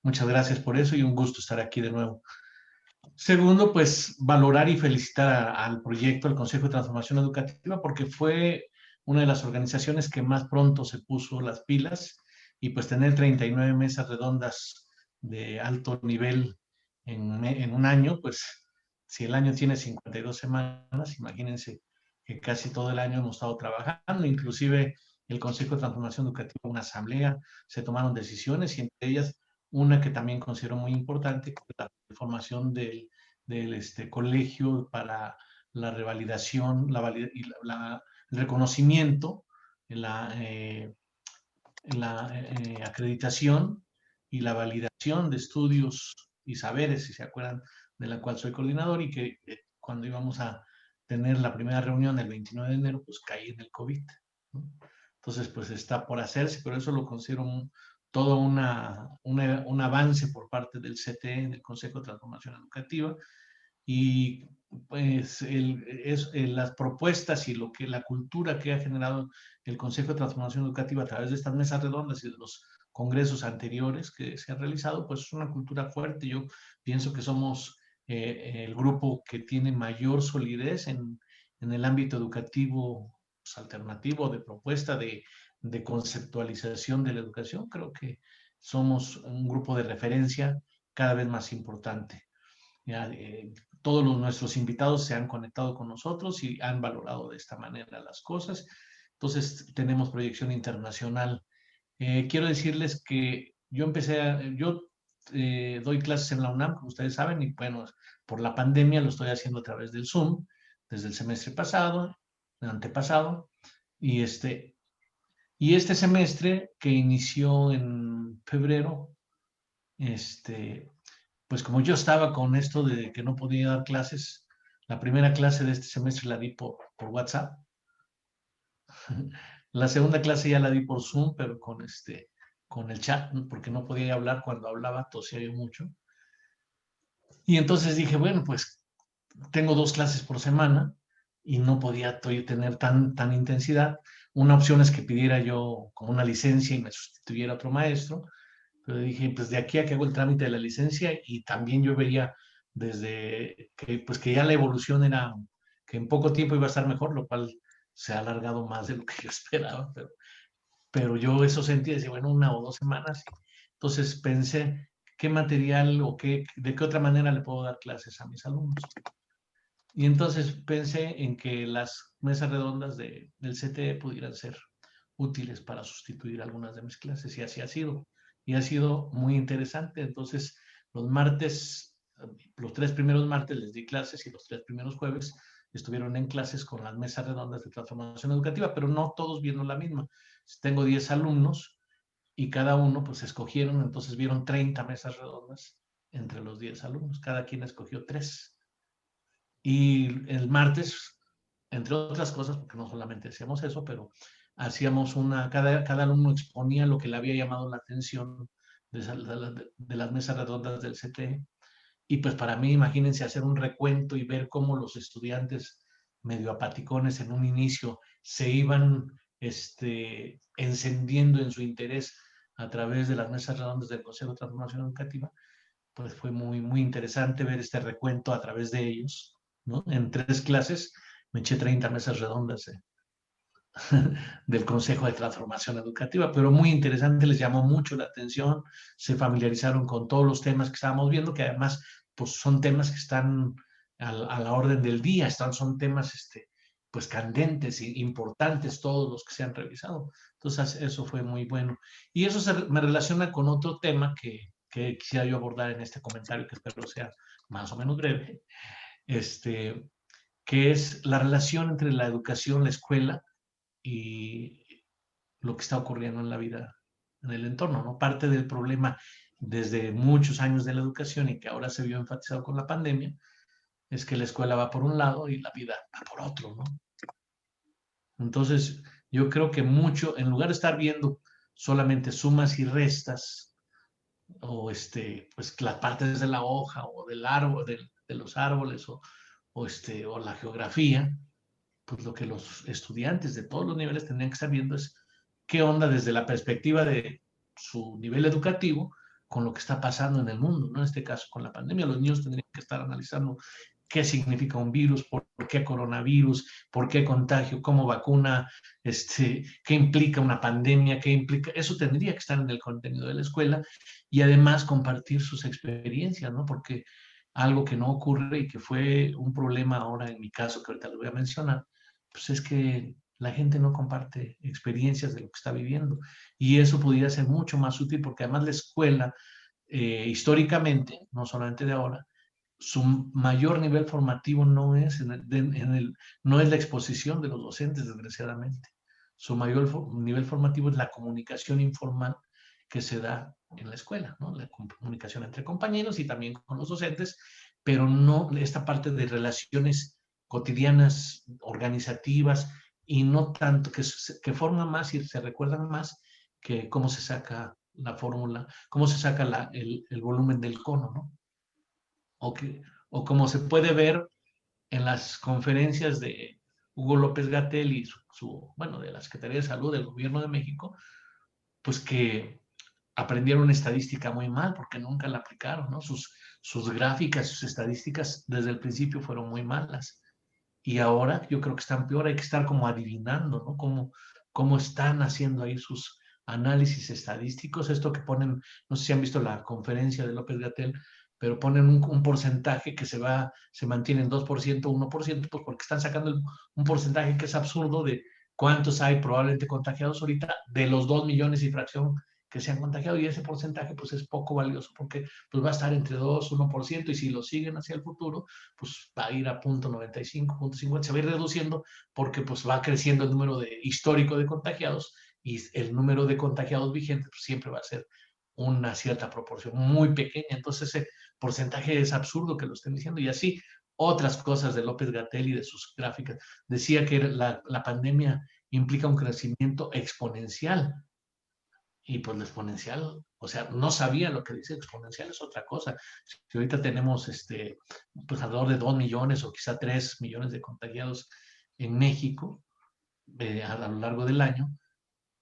Muchas gracias por eso y un gusto estar aquí de nuevo. Segundo, pues valorar y felicitar al proyecto, al Consejo de Transformación Educativa, porque fue una de las organizaciones que más pronto se puso las pilas, y pues tener 39 mesas redondas de alto nivel en un año, pues si el año tiene 52 semanas, imagínense que casi todo el año hemos estado trabajando, inclusive el Consejo de Transformación Educativa, una asamblea, se tomaron decisiones, y entre ellas una que también considero muy importante, que es la formación del colegio para la revalidación, el reconocimiento, la acreditación y la validación de estudios y saberes, si se acuerdan, de la cual soy coordinador, y que cuando íbamos a tener la primera reunión el 29 de enero, pues caí en el COVID, ¿no? Entonces, pues está por hacerse, pero eso lo considero todo un avance por parte del CTE, del Consejo de Transformación Educativa, y pues las propuestas y la cultura que ha generado el Consejo de Transformación Educativa a través de estas mesas redondas y de los congresos anteriores que se han realizado, pues es una cultura fuerte. Yo pienso que somos el grupo que tiene mayor solidez en el ámbito educativo, pues, alternativo, de propuesta, de conceptualización de la educación. Creo que somos un grupo de referencia cada vez más importante. Ya, todos nuestros invitados se han conectado con nosotros y han valorado de esta manera las cosas. Entonces, tenemos proyección internacional. Quiero decirles que yo doy clases en la UNAM, como ustedes saben, y bueno, por la pandemia lo estoy haciendo a través del Zoom, desde el semestre pasado, el antepasado, y este semestre que inició en febrero, pues como yo estaba con esto de que no podía dar clases, la primera clase de este semestre la di por WhatsApp. La segunda clase ya la di por Zoom, pero con el chat, porque no podía hablar. Cuando hablaba tosía yo mucho. Y entonces dije, bueno, pues tengo 2 clases por semana y no podía tener tan intensidad. Una opción es que pidiera yo como una licencia y me sustituyera otro maestro. Pero dije, pues de aquí a que hago el trámite de la licencia, y también yo veía desde que ya la evolución era que en poco tiempo iba a estar mejor, lo cual se ha alargado más de lo que yo esperaba, pero yo eso sentí, decía, bueno, 1 o 2 semanas. Entonces pensé, ¿qué material o de qué otra manera le puedo dar clases a mis alumnos? Y entonces pensé en que las mesas redondas del CTE pudieran ser útiles para sustituir algunas de mis clases, y así ha sido. Y ha sido muy interesante. Entonces, los 3 primeros martes les di clases, y los 3 primeros jueves estuvieron en clases con las mesas redondas de transformación educativa, pero no todos vieron la misma. Tengo 10 alumnos y cada uno pues escogieron, entonces vieron 30 mesas redondas entre los 10 alumnos. Cada quien escogió 3. Y el martes, entre otras cosas, porque no solamente hacíamos eso, pero hacíamos cada alumno exponía lo que le había llamado la atención de las mesas redondas del CTE. Y pues para mí, imagínense hacer un recuento y ver cómo los estudiantes medio apaticones en un inicio se iban encendiendo en su interés a través de las mesas redondas del Consejo de Transformación Educativa. Pues fue muy, muy interesante ver este recuento a través de ellos, ¿no? En 3 clases me eché 30 mesas redondas del Consejo de Transformación Educativa, pero muy interesante, les llamó mucho la atención, se familiarizaron con todos los temas que estábamos viendo, que además pues son temas que están a la orden del día, son temas pues candentes e importantes, todos los que se han revisado. Entonces eso fue muy bueno. Y eso me relaciona con otro tema que quisiera yo abordar en este comentario, que espero sea más o menos breve, que es la relación entre la educación, la escuela y lo que está ocurriendo en la vida, en el entorno, ¿no? Parte del problema desde muchos años de la educación y que ahora se vio enfatizado con la pandemia, es que la escuela va por un lado y la vida va por otro, ¿no? Entonces, yo creo que mucho, en lugar de estar viendo solamente sumas y restas, o pues las partes de la hoja o del árbol, de los árboles, o la geografía, pues lo que los estudiantes de todos los niveles tendrían que estar viendo es qué onda desde la perspectiva de su nivel educativo con lo que está pasando en el mundo, ¿no? En este caso con la pandemia, los niños tendrían que estar analizando qué significa un virus, por qué coronavirus, por qué contagio, cómo vacuna, qué implica una pandemia, qué implica, eso tendría que estar en el contenido de la escuela y además compartir sus experiencias, ¿no? Porque algo que no ocurre y que fue un problema ahora en mi caso, que ahorita lo voy a mencionar, pues es que la gente no comparte experiencias de lo que está viviendo y eso pudiera ser mucho más útil porque además la escuela, históricamente, no solamente de ahora, su mayor nivel formativo no es, no es la exposición de los docentes, desgraciadamente. Su mayor nivel formativo es la comunicación informal que se da en la escuela, ¿no? La comunicación entre compañeros y también con los docentes, pero no esta parte de relaciones cotidianas, organizativas, y no tanto, que forman más y se recuerdan más que cómo se saca la fórmula, cómo se saca el volumen del cono, ¿no? O como se puede ver en las conferencias de Hugo López-Gatell y bueno, de la Secretaría de Salud del Gobierno de México, pues que aprendieron estadística muy mal porque nunca la aplicaron, ¿no? Sus gráficas, sus estadísticas desde el principio fueron muy malas. Y ahora yo creo que están peor, hay que estar como adivinando, ¿no? Cómo están haciendo ahí sus análisis estadísticos, esto que ponen, no sé si han visto la conferencia de López-Gatell, pero ponen un porcentaje que se mantiene en 2%, 1%, pues porque están sacando un porcentaje que es absurdo de cuántos hay probablemente contagiados ahorita de los 2 millones y fracción que se han contagiado, y ese porcentaje pues es poco valioso porque pues va a estar entre 2, 1%, y si lo siguen hacia el futuro, pues va a ir a 0.95, 0.50, se va a ir reduciendo porque pues va creciendo el número histórico de contagiados y el número de contagiados vigentes pues, siempre va a ser una cierta proporción muy pequeña. Entonces ese porcentaje es absurdo que lo estén diciendo, y así otras cosas de López-Gatell y de sus gráficas. Decía que la pandemia implica un crecimiento exponencial, y pues lo exponencial, o sea, no sabía lo que dice exponencial, es otra cosa. Si ahorita tenemos pues alrededor de 2 millones o quizá 3 millones de contagiados en México a lo largo del año,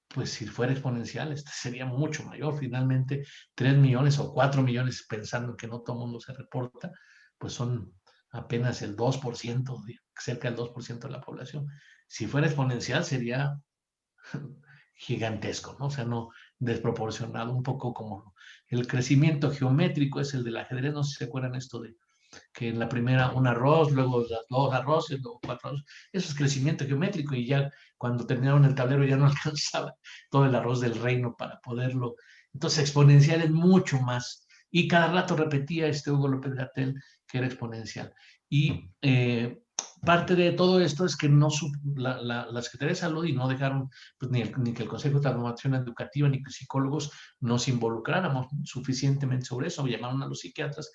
pues si fuera exponencial, sería mucho mayor. Finalmente, 3 millones o 4 millones, pensando que no todo el mundo se reporta, pues son apenas el 2%, cerca del 2% de la población. Si fuera exponencial, sería gigantesco, ¿no? O sea, no desproporcionado, un poco como el crecimiento geométrico es el del ajedrez. No sé si se acuerdan esto de que en la primera un arroz, luego 2 arroces, luego 4 arroz. Eso es crecimiento geométrico, y ya cuando terminaron el tablero ya no alcanzaba todo el arroz del reino para poderlo. Entonces exponencial es mucho más. Y cada rato repetía Hugo López-Gatell que era exponencial. Y parte de todo esto es que no la Secretaría de Salud, y no dejaron pues, ni que el Consejo de Transformación Educativa ni que psicólogos nos involucráramos suficientemente sobre eso. Llamaron a los psiquiatras,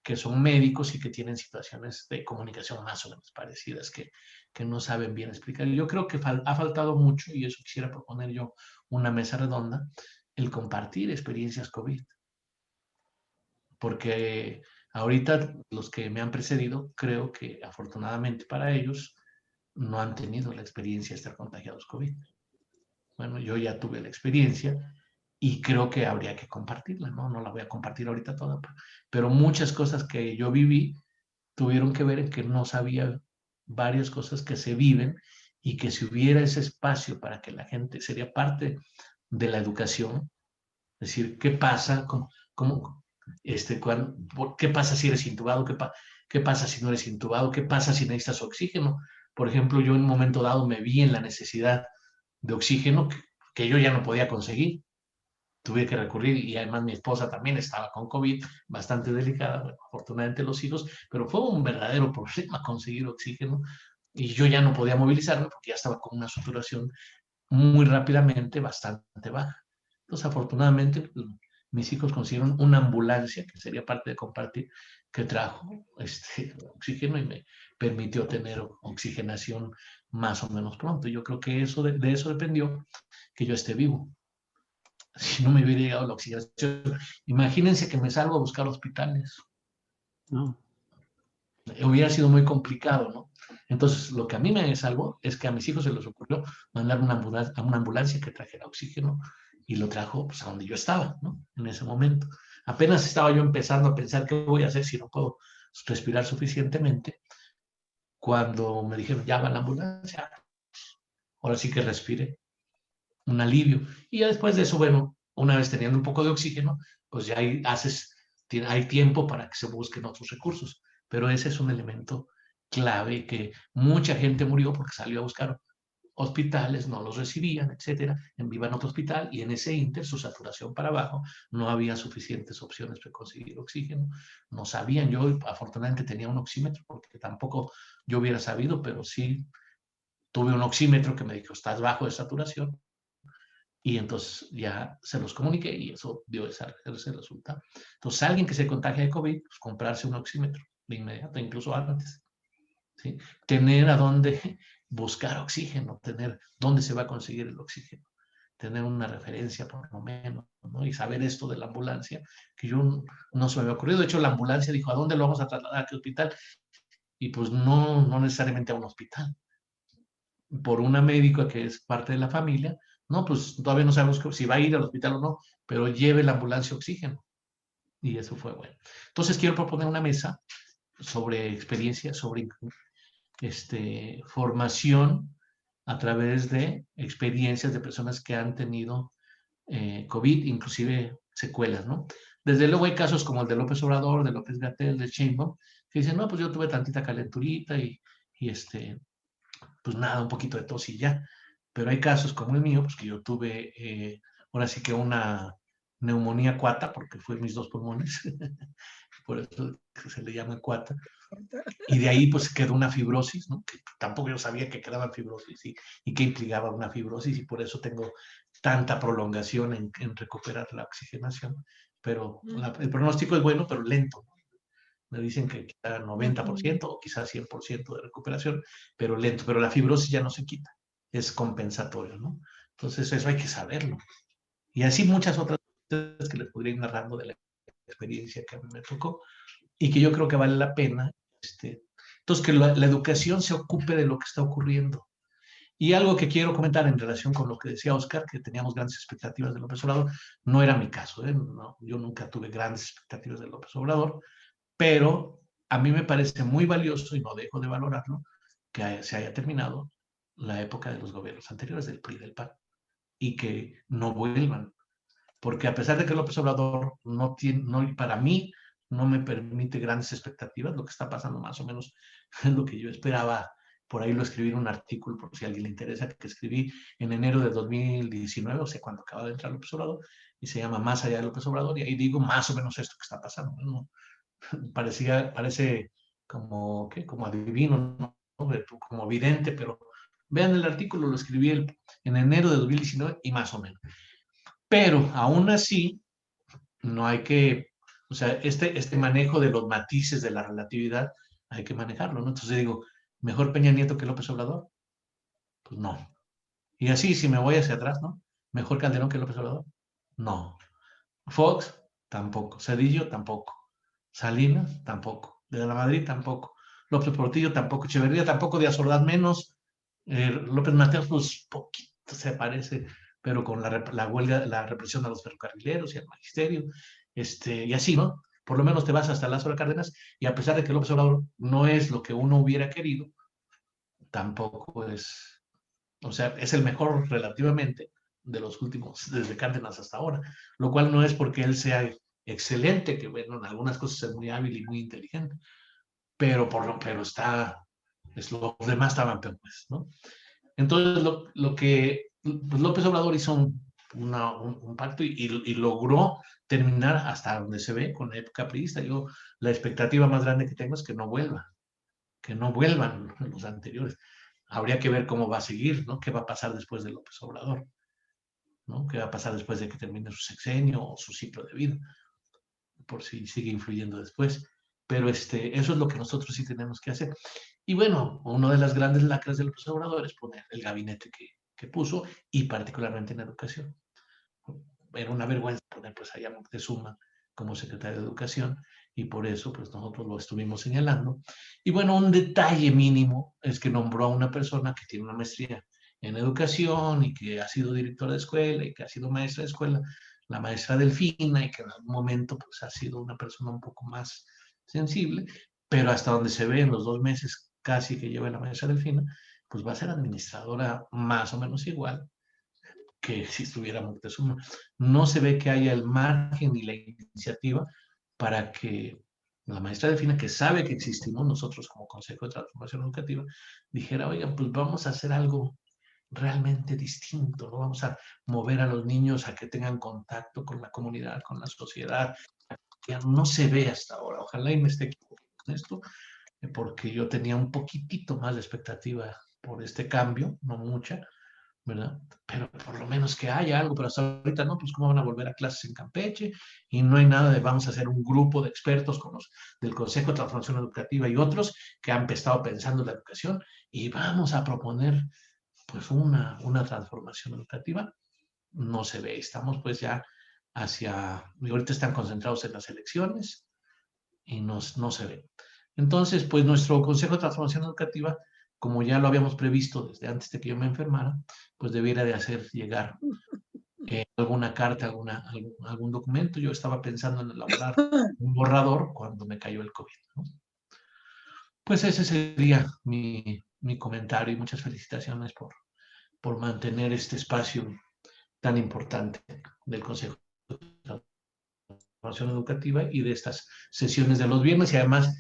que son médicos y que tienen situaciones de comunicación más o menos parecidas, que no saben bien explicar. Yo creo que ha faltado mucho, y eso quisiera proponer yo una mesa redonda, el compartir experiencias COVID. Porque ahorita los que me han precedido, creo que afortunadamente para ellos, no han tenido la experiencia de estar contagiados COVID. Bueno, yo ya tuve la experiencia y creo que habría que compartirla, ¿no? No la voy a compartir ahorita toda, pero muchas cosas que yo viví tuvieron que ver en que no sabía varias cosas que se viven, y que si hubiera ese espacio para que la gente sería parte de la educación, es decir, ¿qué pasa? ¿Qué pasa si eres intubado? ¿Qué pasa si no eres intubado? ¿Qué pasa si necesitas oxígeno? Por ejemplo, yo en un momento dado me vi en la necesidad de oxígeno que yo ya no podía conseguir. tuve que recurrir, y además mi esposa también estaba con COVID, bastante delicada, bueno, afortunadamente los hijos, pero fue un verdadero problema conseguir oxígeno, y yo ya no podía movilizarme porque ya estaba con una saturación muy rápidamente bastante baja. Entonces, afortunadamente, pues, mis hijos consiguieron una ambulancia, que sería parte de compartir, que trajo oxígeno y me permitió tener oxigenación más o menos pronto. Yo creo que eso de eso dependió que yo esté vivo. Si no me hubiera llegado la oxigenación, imagínense que me salgo a buscar hospitales. No. Hubiera sido muy complicado, ¿no? Entonces, lo que a mí me salvó es que a mis hijos se les ocurrió mandar a una ambulancia que trajera oxígeno, y lo trajo pues, a donde yo estaba, ¿no? En ese momento. Apenas estaba yo empezando a pensar qué voy a hacer si no puedo respirar suficientemente, cuando me dijeron, ya va la ambulancia, ahora sí que respire, un alivio. Y ya después de eso, bueno, una vez teniendo un poco de oxígeno, pues ya hay tiempo para que se busquen otros recursos. Pero ese es un elemento clave, que mucha gente murió porque salió a buscar hospitales, no los recibían, etcétera, enviaban a otro hospital, y en ese inter su saturación para abajo, no había suficientes opciones para conseguir oxígeno, no sabían. Yo afortunadamente tenía un oxímetro, porque tampoco yo hubiera sabido, pero sí tuve un oxímetro que me dijo, estás bajo de saturación, y entonces ya se los comuniqué y eso dio ese resultado. Entonces, alguien que se contagia de COVID, pues comprarse un oxímetro de inmediato, incluso antes. ¿Sí? Tener a dónde buscar oxígeno, tener dónde se va a conseguir el oxígeno, tener una referencia por lo menos, ¿no? Y saber esto de la ambulancia, que yo no se me había ocurrido. De hecho, la ambulancia dijo, ¿a dónde lo vamos a trasladar? ¿A qué hospital? Y pues no necesariamente a un hospital. Por una médica que es parte de la familia, no, pues todavía no sabemos si va a ir al hospital o no, pero lleve la ambulancia oxígeno. Y eso fue bueno. Entonces quiero proponer una mesa sobre experiencia, sobre formación a través de experiencias de personas que han tenido COVID, inclusive secuelas, ¿no? Desde luego hay casos como el de López Obrador, de López-Gatell, de Sheinbaum, que dicen, no, pues yo tuve tantita calenturita y pues nada, un poquito de tos y ya. Pero hay casos como el mío, pues que yo tuve, ahora sí que una neumonía cuata, porque fue mis 2 pulmones, por eso se le llama cuata, y de ahí pues quedó una fibrosis, ¿no? Que tampoco yo sabía que quedaba fibrosis y que implicaba una fibrosis, y por eso tengo tanta prolongación en recuperar la oxigenación. Pero el pronóstico es bueno, pero lento. Me dicen que quizá 90% o quizás 100% de recuperación, pero lento. Pero la fibrosis ya no se quita, es compensatorio, ¿no? Entonces eso hay que saberlo. Y así muchas otras cosas que les podría ir narrando de la experiencia que a mí me tocó, y que yo creo que vale la pena. Entonces, que la educación se ocupe de lo que está ocurriendo. Y algo que quiero comentar en relación con lo que decía Oscar, que teníamos grandes expectativas de López Obrador, no era mi caso, ¿eh? No, yo nunca tuve grandes expectativas de López Obrador, pero a mí me parece muy valioso, y no dejo de valorarlo, que se haya terminado la época de los gobiernos anteriores, del PRI y del PAN, y que no vuelvan. Porque a pesar de que López Obrador para mí, no me permite grandes expectativas, lo que está pasando más o menos es lo que yo esperaba. Por ahí lo escribí en un artículo, por si a alguien le interesa, que escribí en enero de 2019, o sea, cuando acaba de entrar López Obrador, y se llama Más allá de López Obrador, y ahí digo más o menos esto que está pasando, ¿no? Parece como adivino, ¿no? Como vidente, pero vean el artículo, lo escribí en enero de 2019 y más o menos. Pero aún así, no hay que, o sea, este manejo de los matices de la relatividad hay que manejarlo, ¿no? Entonces digo, ¿mejor Peña Nieto que López Obrador? Pues no. Y así, si me voy hacia atrás, ¿no? ¿Mejor Calderón que López Obrador? No. Fox, tampoco. Cedillo, tampoco. Salinas, tampoco. De la Madrid, tampoco. López Portillo, tampoco. Echeverría, tampoco. Díaz Ordaz, menos. López Mateos, pues poquito se parece, pero con la huelga, la represión a los ferrocarrileros y al magisterio, y así, ¿no? Por lo menos te vas hasta Lázaro Cárdenas, y a pesar de que López Obrador no es lo que uno hubiera querido, tampoco es, o sea, es el mejor relativamente de los últimos, desde Cárdenas hasta ahora, lo cual no es porque él sea excelente, que bueno, en algunas cosas es muy hábil y muy inteligente, pero los demás estaban peores, ¿no? Entonces, lo que pues López Obrador hizo un pacto y logró terminar hasta donde se ve con la época priista. Yo la expectativa más grande que tengo es que no vuelvan los anteriores. Habría que ver cómo va a seguir, ¿no? ¿Qué va a pasar después de López Obrador? ¿No? ¿Qué va a pasar después de que termine su sexenio o su ciclo de vida? Por si sigue influyendo después. Pero eso es lo que nosotros sí tenemos que hacer. Y bueno, una de las grandes lacras de López Obrador es poner el gabinete que puso, y particularmente en educación. Era una vergüenza poner pues allá Moctezuma como secretario de Educación, y por eso pues nosotros lo estuvimos señalando. Y bueno, un detalle mínimo es que nombró a una persona que tiene una maestría en educación y que ha sido directora de escuela y que ha sido maestra de escuela, la maestra Delfina, y que en algún momento pues ha sido una persona un poco más sensible, pero hasta donde se ve en los 2 meses casi que lleva la maestra Delfina, pues va a ser administradora más o menos igual que si estuviera Moctezuma. No se ve que haya el margen ni la iniciativa para que la maestra Delfina, que sabe que existimos nosotros como Consejo de Transformación Educativa, dijera, oigan, pues vamos a hacer algo realmente distinto, ¿no? Vamos a mover a los niños a que tengan contacto con la comunidad, con la sociedad. Ya no se ve hasta ahora. Ojalá y me esté equivocando en esto, porque yo tenía un poquitito más de expectativa por este cambio, no mucha, ¿verdad? Pero por lo menos que haya algo, pero hasta ahorita no, pues cómo van a volver a clases en Campeche, y no hay nada de vamos a hacer un grupo de expertos con los del Consejo de Transformación Educativa y otros que han estado pensando en la educación, y vamos a proponer pues una transformación educativa. No se ve, estamos pues ya y ahorita están concentrados en las elecciones y no se ve. Entonces, pues nuestro Consejo de Transformación Educativa, como ya lo habíamos previsto desde antes de que yo me enfermara, pues debiera de hacer llegar alguna carta, algún documento. Yo estaba pensando en elaborar un borrador cuando me cayó el COVID, ¿no? Pues ese sería mi comentario, y muchas felicitaciones por mantener este espacio tan importante del Consejo de Transformación Educativa y de estas sesiones de los viernes, y además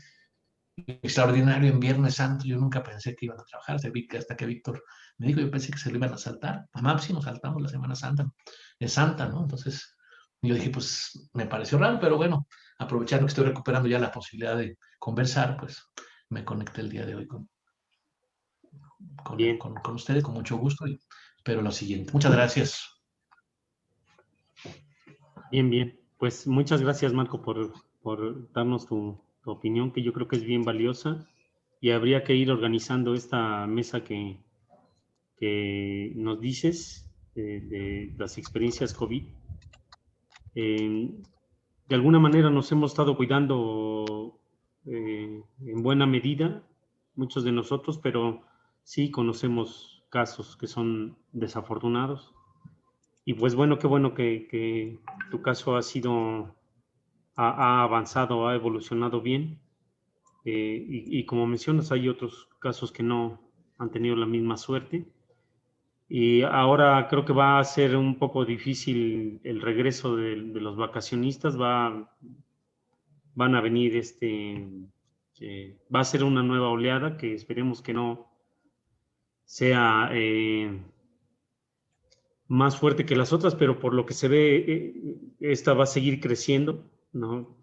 extraordinario en Viernes Santo. Yo nunca pensé que iban a trabajar, hasta que Víctor me dijo, yo pensé que se lo iban a saltar. Mamá, sí nos saltamos la Semana Santa, es Santa, ¿no? Entonces yo dije, pues me pareció raro, pero bueno, aprovechando que estoy recuperando ya la posibilidad de conversar, pues me conecté el día de hoy con ustedes, con mucho gusto, y espero lo siguiente. Muchas gracias. Bien, bien. Pues muchas gracias, Marco, por darnos tu opinión, que yo creo que es bien valiosa, y habría que ir organizando esta mesa que nos dices de las experiencias COVID. De alguna manera nos hemos estado cuidando en buena medida, muchos de nosotros, pero sí conocemos casos que son desafortunados. Y pues bueno, qué bueno que tu caso ha avanzado, ha evolucionado bien. Y como mencionas, hay otros casos que no han tenido la misma suerte. Y ahora creo que va a ser un poco difícil el regreso de los vacacionistas. Van a venir va a ser una nueva oleada que esperemos que no sea más fuerte que las otras, pero por lo que se ve, esta va a seguir creciendo, ¿no?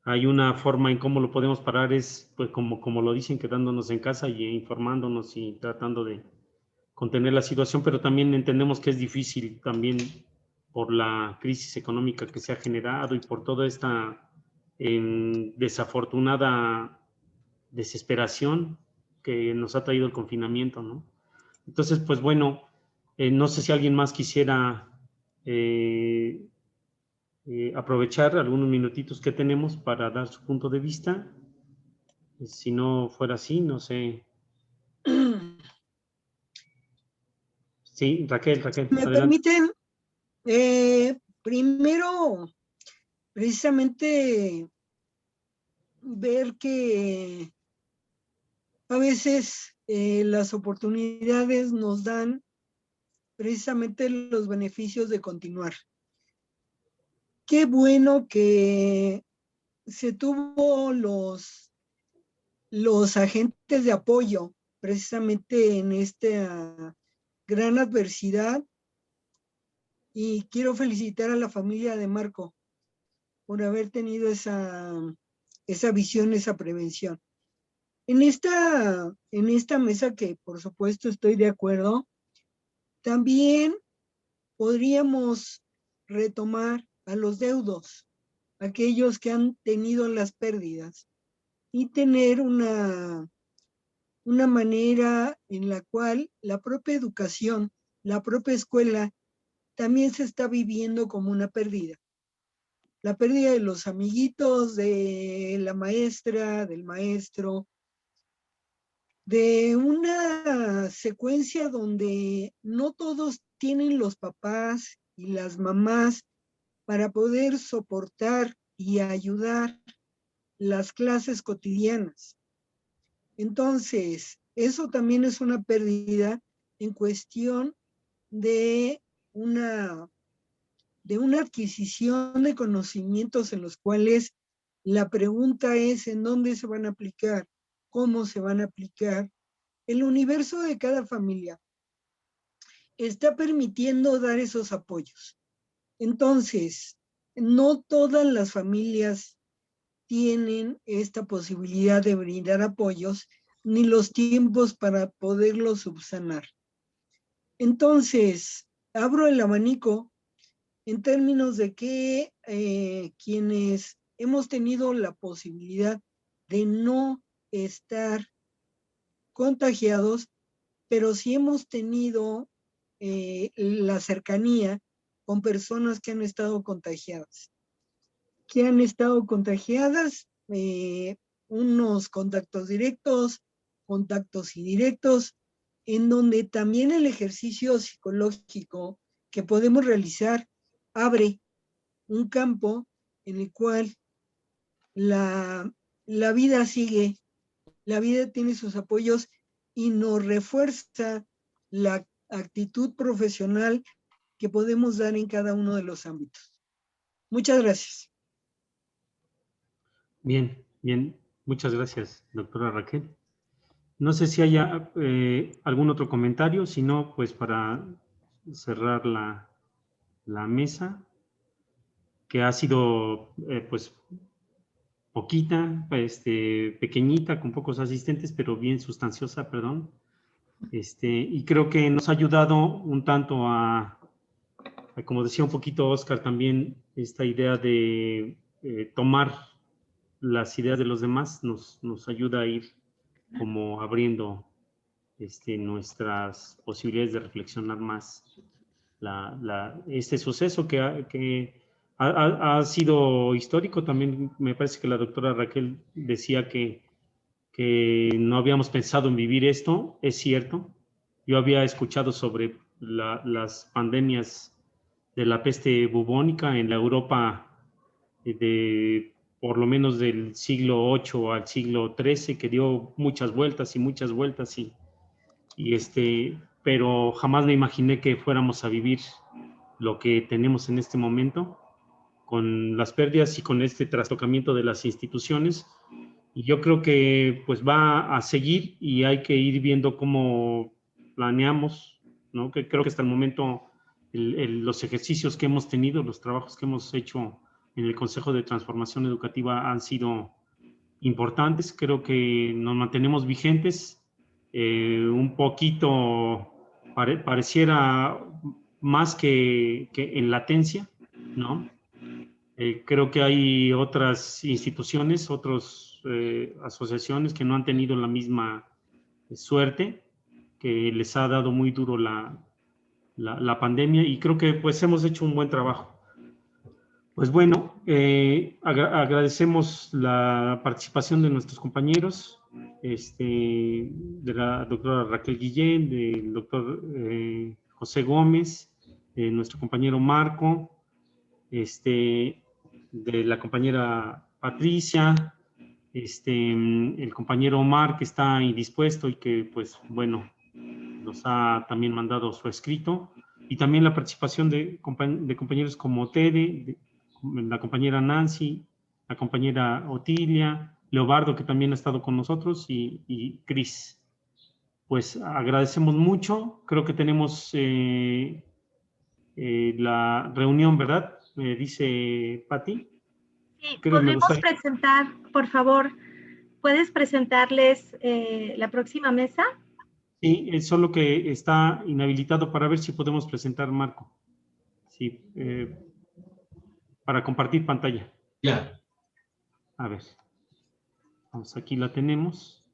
Hay una forma en cómo lo podemos parar, es pues como lo dicen, quedándonos en casa y informándonos y tratando de contener la situación, pero también entendemos que es difícil también por la crisis económica que se ha generado y por toda esta desafortunada desesperación que nos ha traído el confinamiento, ¿no? Entonces, pues bueno, no sé si alguien más quisiera aprovechar algunos minutitos que tenemos para dar su punto de vista. Si no fuera así, no sé. Sí, Raquel, ¿Me adelante. permiten? Primero, precisamente ver que a veces las oportunidades nos dan precisamente los beneficios de continuar. Qué bueno que se tuvo los agentes de apoyo precisamente en esta gran adversidad, y quiero felicitar a la familia de Marco por haber tenido esa visión, esa prevención. En esta mesa, que por supuesto estoy de acuerdo, también podríamos retomar a los deudos, aquellos que han tenido las pérdidas, y tener una manera en la cual la propia educación, la propia escuela, también se está viviendo como una pérdida. La pérdida de los amiguitos, de la maestra, del maestro, de una secuencia donde no todos tienen los papás y las mamás para poder soportar y ayudar las clases cotidianas. Entonces, eso también es una pérdida en cuestión de una adquisición de conocimientos en los cuales la pregunta es en dónde se van a aplicar, cómo se van a aplicar. El universo de cada familia está permitiendo dar esos apoyos. Entonces, no todas las familias tienen esta posibilidad de brindar apoyos ni los tiempos para poderlos subsanar. Entonces, abro el abanico en términos de que quienes hemos tenido la posibilidad de no estar contagiados, pero sí hemos tenido la cercanía con personas que han estado contagiadas. Unos contactos directos, contactos indirectos, en donde también el ejercicio psicológico que podemos realizar abre un campo en el cual la vida sigue, la vida tiene sus apoyos y nos refuerza la actitud profesional que podemos dar en cada uno de los ámbitos. Muchas gracias. Bien, bien. Muchas gracias, doctora Raquel. No sé si haya algún otro comentario, si no, pues para cerrar la mesa, que ha sido pues poquita, pequeñita, con pocos asistentes, pero bien sustanciosa, perdón. Y creo que nos ha ayudado un tanto como decía un poquito Oscar también, esta idea de tomar las ideas de los demás nos ayuda a ir como abriendo nuestras posibilidades de reflexionar más este suceso que ha sido histórico. También me parece que la doctora Raquel decía que no habíamos pensado en vivir esto. Es cierto. Yo había escuchado sobre las pandemias de la peste bubónica en la Europa por lo menos del siglo VIII al siglo XIII, que dio muchas vueltas y muchas vueltas, pero jamás me imaginé que fuéramos a vivir lo que tenemos en este momento, con las pérdidas y con este trastocamiento de las instituciones. Y yo creo que pues va a seguir y hay que ir viendo cómo planeamos, ¿no? Que creo que hasta el momento los ejercicios que hemos tenido, los trabajos que hemos hecho en el Consejo de Transformación Educativa han sido importantes. Creo que nos mantenemos vigentes, un poquito pareciera más que en latencia, ¿no? Creo que hay otras instituciones, otras asociaciones que no han tenido la misma suerte, que les ha dado muy duro la pandemia, y creo que pues hemos hecho un buen trabajo. Pues bueno, agradecemos la participación de nuestros compañeros, de la doctora Raquel Guillén, del doctor José Gómez, de nuestro compañero Marco, de la compañera Patricia, el compañero Omar, que está indispuesto y que, pues, bueno, nos ha también mandado su escrito, y también la participación de compañeros como Tede, la compañera Nancy, la compañera Otilia, Leobardo, que también ha estado con nosotros, y Cris. Pues agradecemos mucho. Creo que tenemos la reunión, ¿verdad? Me dice Patti. Sí, Creo que me podemos gustaría- presentar, por favor, ¿puedes presentarles la próxima mesa? Sí, es solo que está inhabilitado para ver si podemos presentar, Marco. Sí, para compartir pantalla. Ya. A ver. Vamos, aquí la tenemos.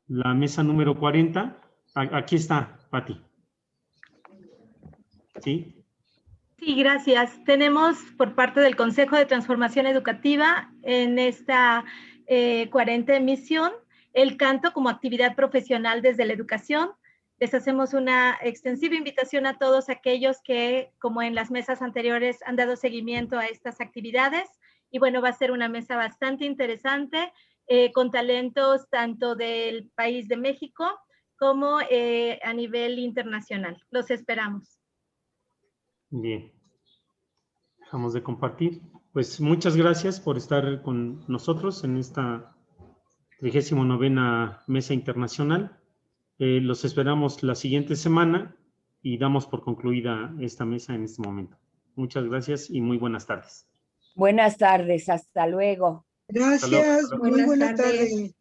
La mesa número 40. Aquí está, Patti. ¿Sí? Sí, gracias. Tenemos por parte del Consejo de Transformación Educativa en esta 40 emisión el canto como actividad profesional desde la educación. Les hacemos una extensiva invitación a todos aquellos que, como en las mesas anteriores, han dado seguimiento a estas actividades. Y bueno, va a ser una mesa bastante interesante con talentos tanto del país de México como a nivel internacional. Los esperamos. Bien. Dejamos de compartir. Pues muchas gracias por estar con nosotros en esta 39ª Mesa Internacional. Los esperamos la siguiente semana y damos por concluida esta mesa en este momento. Muchas gracias y muy buenas tardes. Buenas tardes, hasta luego. Gracias, muy Buenas buena tardes. tarde.